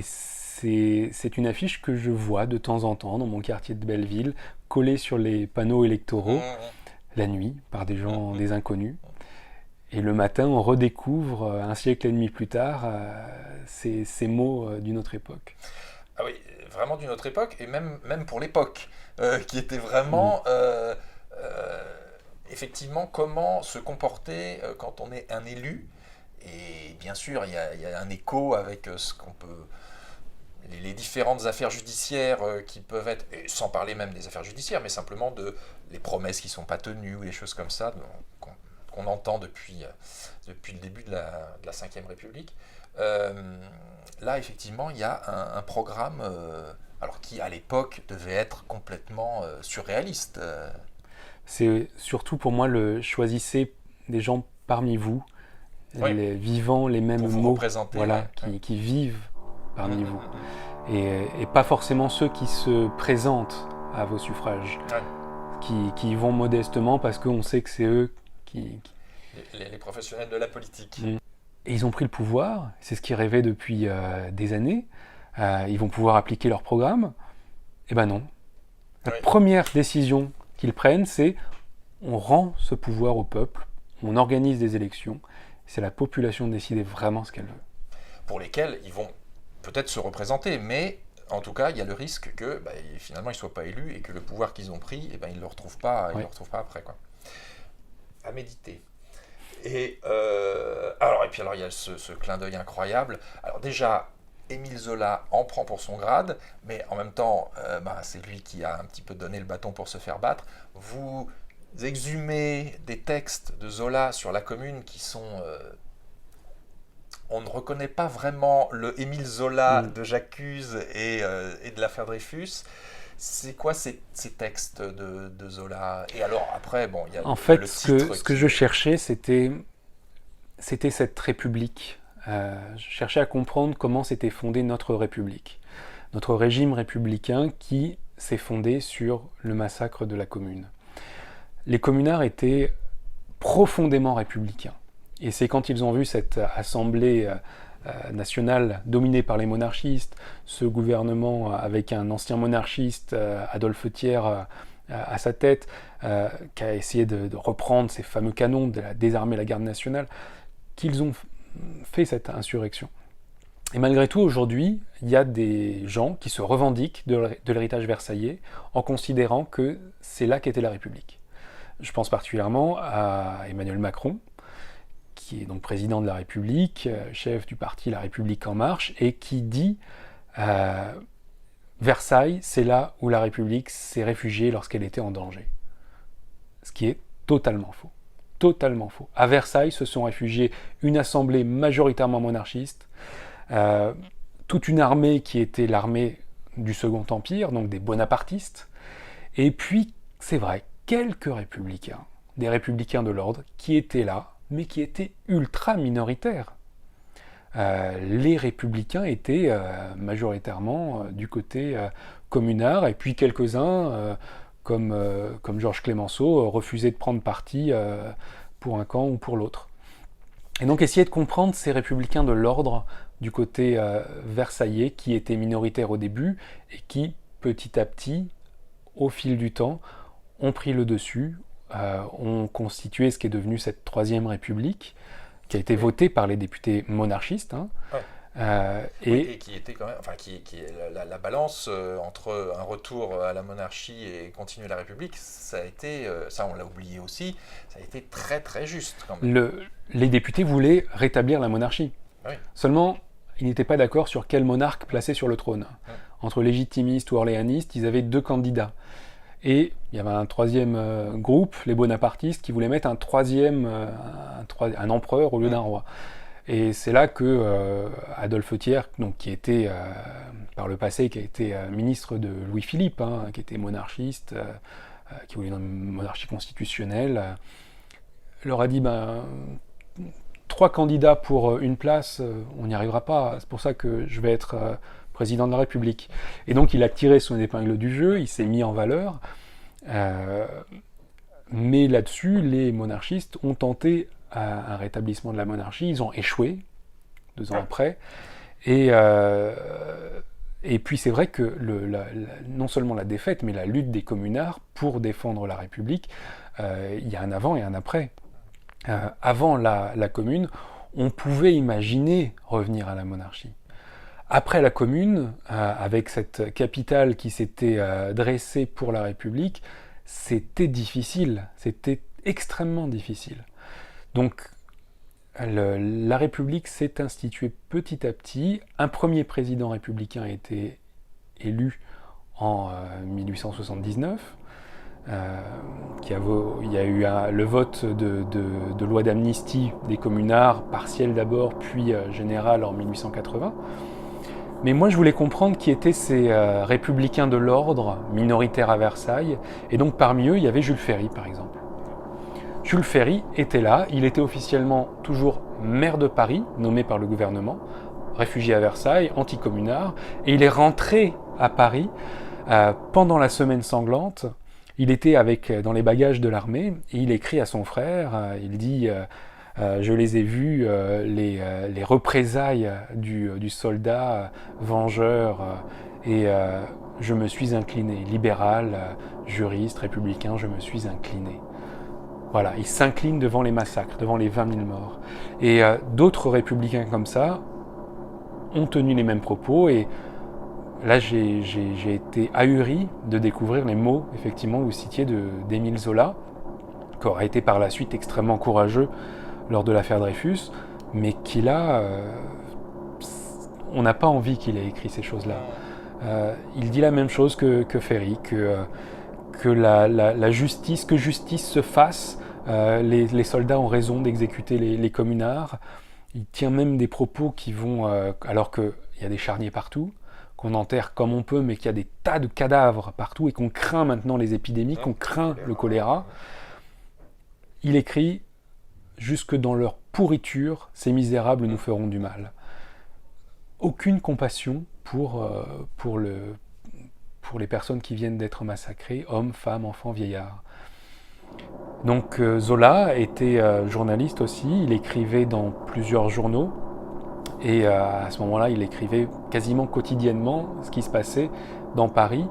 c'est une affiche que je vois de temps en temps dans mon quartier de Belleville, collée sur les panneaux électoraux, la nuit, par des gens, des inconnus. Et le matin, on redécouvre, un siècle et demi plus tard, ces mots d'une autre époque. Ah oui, vraiment d'une autre époque, et même pour l'époque, qui était vraiment, effectivement, comment se comporter quand on est un élu. Et bien sûr, il y a un écho avec ce qu'on peut... les différentes affaires judiciaires qui peuvent être, et sans parler même des affaires judiciaires, mais simplement les promesses qui ne sont pas tenues, ou des choses comme ça, qu'on entend depuis le début de la Ve République. Là, effectivement, il y a un programme alors qui, à l'époque, devait être complètement surréaliste. C'est surtout pour moi, choisissez des gens parmi vous, les vivants, les mêmes mots, voilà, qui vivent parmi vous. Et pas forcément ceux qui se présentent à vos suffrages, qui vont modestement parce qu'on sait que c'est eux qui... Les professionnels de la politique. Et ils ont pris le pouvoir, c'est ce qu'ils rêvaient depuis des années, ils vont pouvoir appliquer leur programme. Eh ben non. La première décision qu'ils prennent, c'est on rend ce pouvoir au peuple, on organise des élections, c'est la population de décider vraiment ce qu'elle veut. Pour lesquelles ils vont peut-être se représenter, mais en tout cas, il y a le risque que finalement ils ne soient pas élus et que le pouvoir qu'ils ont pris, ils ne le retrouvent pas, ils le retrouvent pas après, quoi. À méditer. Et puis il y a ce clin d'œil incroyable. Alors déjà, Émile Zola en prend pour son grade, mais en même temps, c'est lui qui a un petit peu donné le bâton pour se faire battre. Vous exhumez des textes de Zola sur la Commune qui sont... on ne reconnaît pas vraiment le Émile Zola de J'accuse et de l'affaire Dreyfus. C'est quoi ces textes de Zola? Et alors après, il y a en fait, le titre. Ce que je cherchais, c'était cette République. Je cherchais à comprendre comment s'était fondée notre République. Notre régime républicain qui s'est fondé sur le massacre de la Commune. Les communards étaient profondément républicains. Et c'est quand ils ont vu cette assemblée nationale dominée par les monarchistes, ce gouvernement avec un ancien monarchiste, Adolphe Thiers, à sa tête, qui a essayé de reprendre ces fameux canons, de désarmer la garde nationale, qu'ils ont fait cette insurrection. Et malgré tout, aujourd'hui, il y a des gens qui se revendiquent de l'héritage versaillais en considérant que c'est là qu'était la République. Je pense particulièrement à Emmanuel Macron, qui est donc président de la République, chef du parti La République En Marche, et qui dit Versailles, c'est là où la République s'est réfugiée lorsqu'elle était en danger. Ce qui est totalement faux. Totalement faux. À Versailles se sont réfugiés une assemblée majoritairement monarchiste, toute une armée qui était l'armée du Second Empire, donc des bonapartistes, et puis, c'est vrai, quelques républicains, des républicains de l'ordre, qui étaient là, mais qui étaient ultra minoritaires. Les républicains étaient majoritairement du côté communard, et puis quelques-uns, comme Georges Clemenceau, refusaient de prendre parti pour un camp ou pour l'autre. Et donc essayer de comprendre ces républicains de l'ordre du côté versaillais, qui étaient minoritaires au début, et qui, petit à petit, au fil du temps, ont pris le dessus, ont constitué ce qui est devenu cette Troisième République, qui a été votée par les députés monarchistes. Et qui était quand même, qui est la balance entre un retour à la monarchie et continuer la République, ça a été, ça on l'a oublié aussi, ça a été très très juste quand même. Les députés voulaient rétablir la monarchie. Oui. Seulement, ils n'étaient pas d'accord sur quel monarque placer sur le trône. Entre légitimistes ou orléanistes, ils avaient 2 candidats. Et il y avait un troisième groupe, les bonapartistes, qui voulaient mettre un empereur au lieu d'un roi. Et c'est là que Adolphe Thiers, donc, qui était par le passé, qui a été ministre de Louis-Philippe, qui était monarchiste, qui voulait une monarchie constitutionnelle, leur a dit 3 candidats pour une place, on n'y arrivera pas, c'est pour ça que je vais être président de la République. Et donc il a tiré son épingle du jeu, il s'est mis en valeur, mais là-dessus, les monarchistes ont tenté un rétablissement de la monarchie, ils ont échoué 2 ans après, Et puis c'est vrai que non seulement la défaite, mais la lutte des communards pour défendre la République, il y a un avant et un après. Avant la Commune, on pouvait imaginer revenir à la monarchie. Après la Commune, avec cette capitale qui s'était dressée pour la République, c'était difficile, c'était extrêmement difficile. Donc la République s'est instituée petit à petit. Un premier président républicain a été élu en 1879. Il y a eu le vote de loi d'amnistie des communards, partielle d'abord, puis générale en 1880. Mais moi je voulais comprendre qui étaient ces républicains de l'ordre, minoritaires à Versailles, et donc parmi eux il y avait Jules Ferry par exemple. Jules Ferry était là, il était officiellement toujours maire de Paris, nommé par le gouvernement, réfugié à Versailles, anticommunard, et il est rentré à Paris pendant la semaine sanglante. Il était dans les bagages de l'armée, et il écrit à son frère, il dit « Je les ai vus, les représailles du soldat vengeur, et je me suis incliné, libéral, juriste, républicain, je me suis incliné. » Voilà, il s'incline devant les massacres, devant les 20 000 morts. Et d'autres républicains comme ça ont tenu les mêmes propos. Et là, j'ai été ahuri de découvrir les mots, effectivement, vous citiez d'Émile Zola, qui aura été par la suite extrêmement courageux lors de l'affaire Dreyfus, mais qui là, on n'a pas envie qu'il ait écrit ces choses-là. Il dit la même chose que Ferry, que la justice, que justice se fasse, les soldats ont raison d'exécuter les communards. Il tient même des propos qui vont, alors qu'il y a des charniers partout, qu'on enterre comme on peut, mais qu'il y a des tas de cadavres partout et qu'on craint maintenant les épidémies, qu'on craint le choléra. Il écrit « Jusque dans leur pourriture, ces misérables nous feront du mal ». Aucune compassion pour les personnes qui viennent d'être massacrées, hommes, femmes, enfants, vieillards. Donc Zola était journaliste aussi, il écrivait dans plusieurs journaux, et à ce moment-là, il écrivait quasiment quotidiennement ce qui se passait dans Paris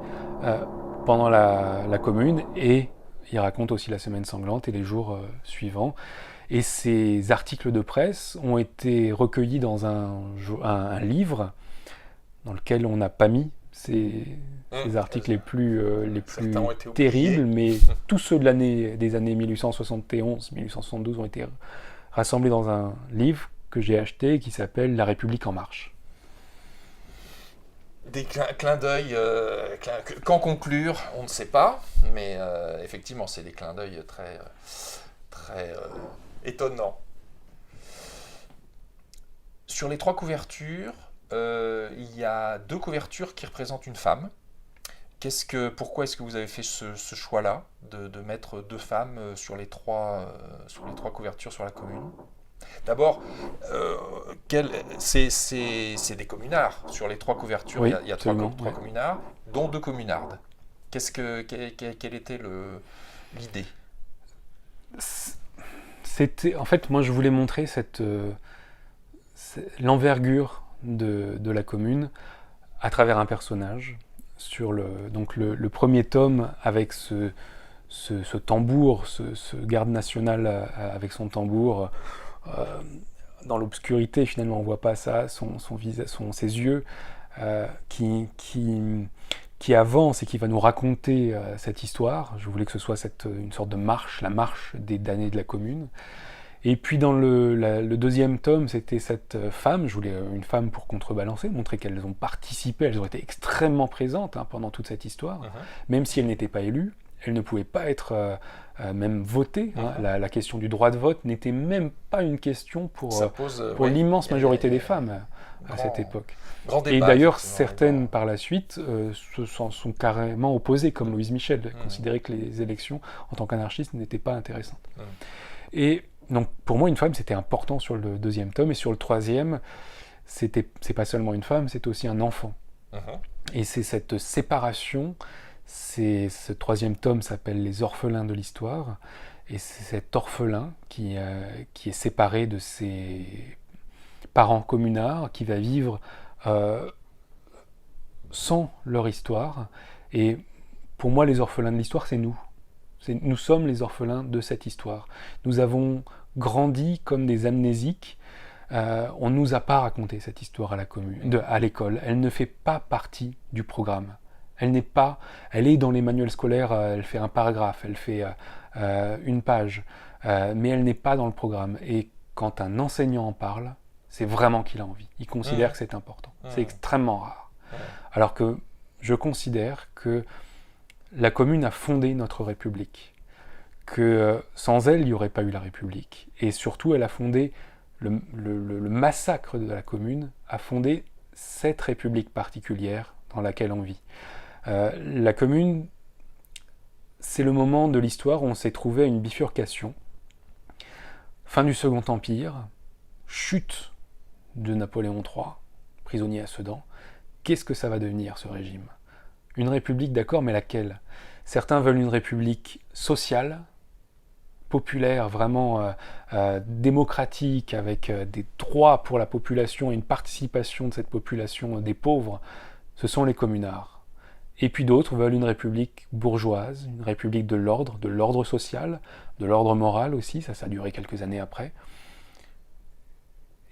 pendant la Commune, et il raconte aussi la Semaine sanglante et les jours suivants. Et ces articles de presse ont été recueillis dans un livre dans lequel on n'a pas mis ces articles les plus terribles, mais tous ceux des années 1871-1872 ont été rassemblés dans un livre que j'ai acheté qui s'appelle « La République en marche ». Des clins d'œil, qu'en conclure, on ne sait pas, mais effectivement, c'est des clins d'œil très, très étonnants. Sur les 3 couvertures, il y a 2 couvertures qui représentent une femme. Pourquoi est-ce que vous avez fait ce choix-là, de mettre 2 femmes sur les 3 couvertures sur la Commune ? D'abord, c'est des communards. Sur les 3 couvertures, oui, il y a 3 communards, dont 2 communardes. Quelle était l'idée ? En fait, moi, je voulais montrer l'envergure de la Commune à travers un personnage. Donc le premier tome avec ce tambour, ce garde national avec son tambour, dans l'obscurité, finalement, on ne voit pas ça, son visage, ses yeux qui avance et qui va nous raconter cette histoire. Je voulais que ce soit une sorte de marche, la marche des damnés de la Commune. Et puis dans le deuxième tome, c'était cette femme, je voulais une femme pour contrebalancer, montrer qu'elles ont participé, elles ont été extrêmement présentes pendant toute cette histoire, même si elles n'étaient pas élues, elles ne pouvaient pas être même votées. La question du droit de vote n'était même pas une question pour l'immense majorité des femmes à cette époque. Et d'ailleurs, certaines par la suite se sont carrément opposées, comme Louise Michel, considérait que les élections en tant qu'anarchiste n'étaient pas intéressantes. Et donc pour moi, une femme, c'était important sur le deuxième tome, et sur le troisième, c'est pas seulement une femme, c'est aussi un enfant. Et c'est cette séparation, ce troisième tome s'appelle « Les orphelins de l'histoire », et c'est cet orphelin qui est séparé de ses parents communards, qui va vivre sans leur histoire. Et pour moi, les orphelins de l'histoire, c'est nous. Nous sommes les orphelins de cette histoire. Nous avons grandi comme des amnésiques. On ne nous a pas raconté cette histoire à l'école. Elle ne fait pas partie du programme. Elle est dans les manuels scolaires, elle fait un paragraphe, elle fait une page, mais elle n'est pas dans le programme. Et quand un enseignant en parle, c'est vraiment qu'il a envie. Il considère que c'est important. C'est extrêmement rare. Alors que je considère que la commune a fondé notre République, que sans elle, il n'y aurait pas eu la République. Et surtout, elle a fondé le massacre de la commune, a fondé cette République particulière dans laquelle on vit. La commune, c'est le moment de l'histoire où on s'est trouvé à une bifurcation. Fin du Second Empire, chute de Napoléon III, prisonnier à Sedan. Qu'est-ce que ça va devenir, ce régime ? Une république, d'accord, mais laquelle ? Certains veulent une république sociale, populaire, vraiment démocratique, avec des droits pour la population et une participation de cette population des pauvres. Ce sont les communards. Et puis d'autres veulent une république bourgeoise, une république de l'ordre social, de l'ordre moral aussi, ça a duré quelques années après.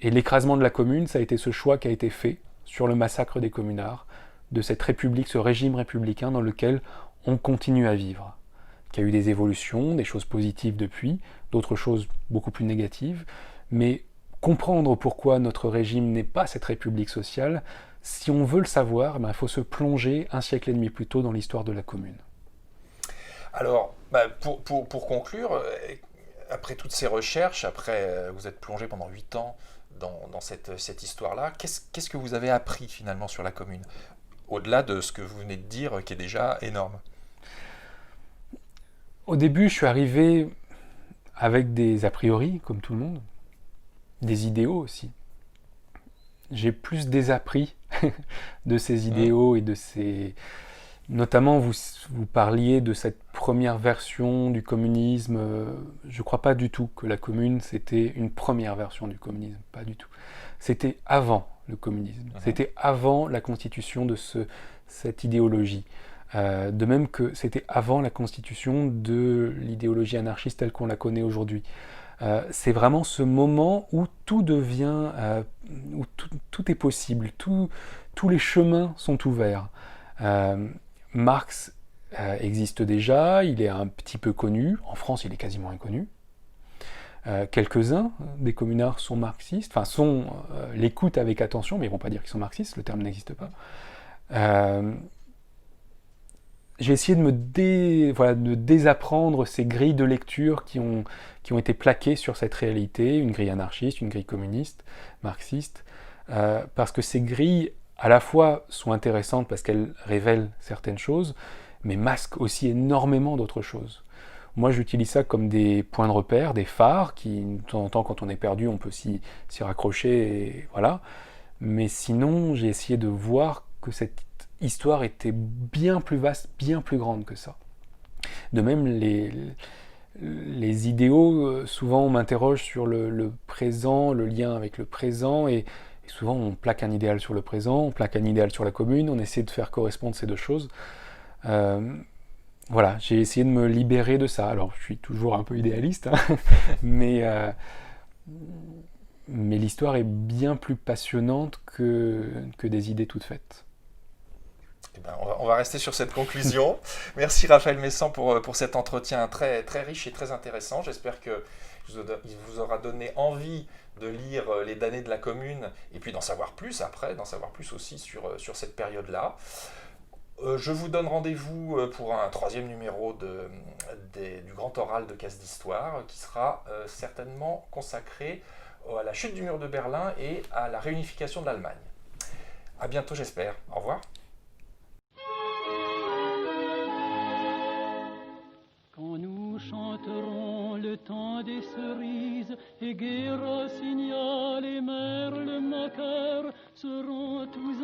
Et l'écrasement de la commune, ça a été ce choix qui a été fait sur le massacre des communards, de cette république, ce régime républicain dans lequel on continue à vivre, qui a eu des évolutions, des choses positives depuis, d'autres choses beaucoup plus négatives, mais comprendre pourquoi notre régime n'est pas cette république sociale, si on veut le savoir, il faut se plonger un siècle et demi plus tôt dans l'histoire de la commune. Alors, pour conclure, après toutes ces recherches, après vous êtes plongé pendant 8 ans dans cette histoire-là, qu'est-ce que vous avez appris finalement sur la commune, au-delà de ce que vous venez de dire, qui est déjà énorme? Au début, je suis arrivé avec des a priori, comme tout le monde, des idéaux aussi. J'ai plus désappris de ces idéaux et de ces... Notamment, vous parliez de cette première version du communisme. Je ne crois pas du tout que la commune, c'était une première version du communisme. Pas du tout. C'était avant le communisme. C'était avant la constitution de cette idéologie. De même que c'était avant la constitution de l'idéologie anarchiste telle qu'on la connaît aujourd'hui. C'est vraiment ce moment où tout devient, où tout est possible, tous les chemins sont ouverts. Marx existe déjà, il est un petit peu connu, en France il est quasiment inconnu. Quelques-uns des communards sont marxistes, l'écoutent avec attention, mais ils ne vont pas dire qu'ils sont marxistes, le terme n'existe pas. J'ai essayé de désapprendre ces grilles de lecture qui ont été plaquées sur cette réalité, une grille anarchiste, une grille communiste, marxiste, parce que ces grilles, à la fois, sont intéressantes parce qu'elles révèlent certaines choses, mais masquent aussi énormément d'autres choses. Moi, j'utilise ça comme des points de repère, des phares, qui, de temps en temps, quand on est perdu, on peut s'y raccrocher, et voilà. Mais sinon, j'ai essayé de voir que cette histoire était bien plus vaste, bien plus grande que ça. De même, les idéaux, souvent on m'interroge sur le présent, le lien avec le présent, et souvent on plaque un idéal sur le présent, on plaque un idéal sur la commune, on essaie de faire correspondre ces deux choses. Voilà, j'ai essayé de me libérer de ça. Alors je suis toujours un peu idéaliste, hein, mais l'histoire est bien plus passionnante que des idées toutes faites. Eh ben, on va rester sur cette conclusion. Merci Raphaël Messan pour cet entretien très, très riche et très intéressant. J'espère qu'il vous aura donné envie de lire Les damnés de la commune et puis d'en savoir plus après, d'en savoir plus aussi sur cette période-là. Je vous donne rendez-vous pour un 3e numéro du Grand Oral de Casse d'Histoire qui sera certainement consacré à la chute du mur de Berlin et à la réunification de l'Allemagne. À bientôt, j'espère. Au revoir. Quand nous chanterons le temps des cerises et Guéra, Signal et Merle, Macaire seront tous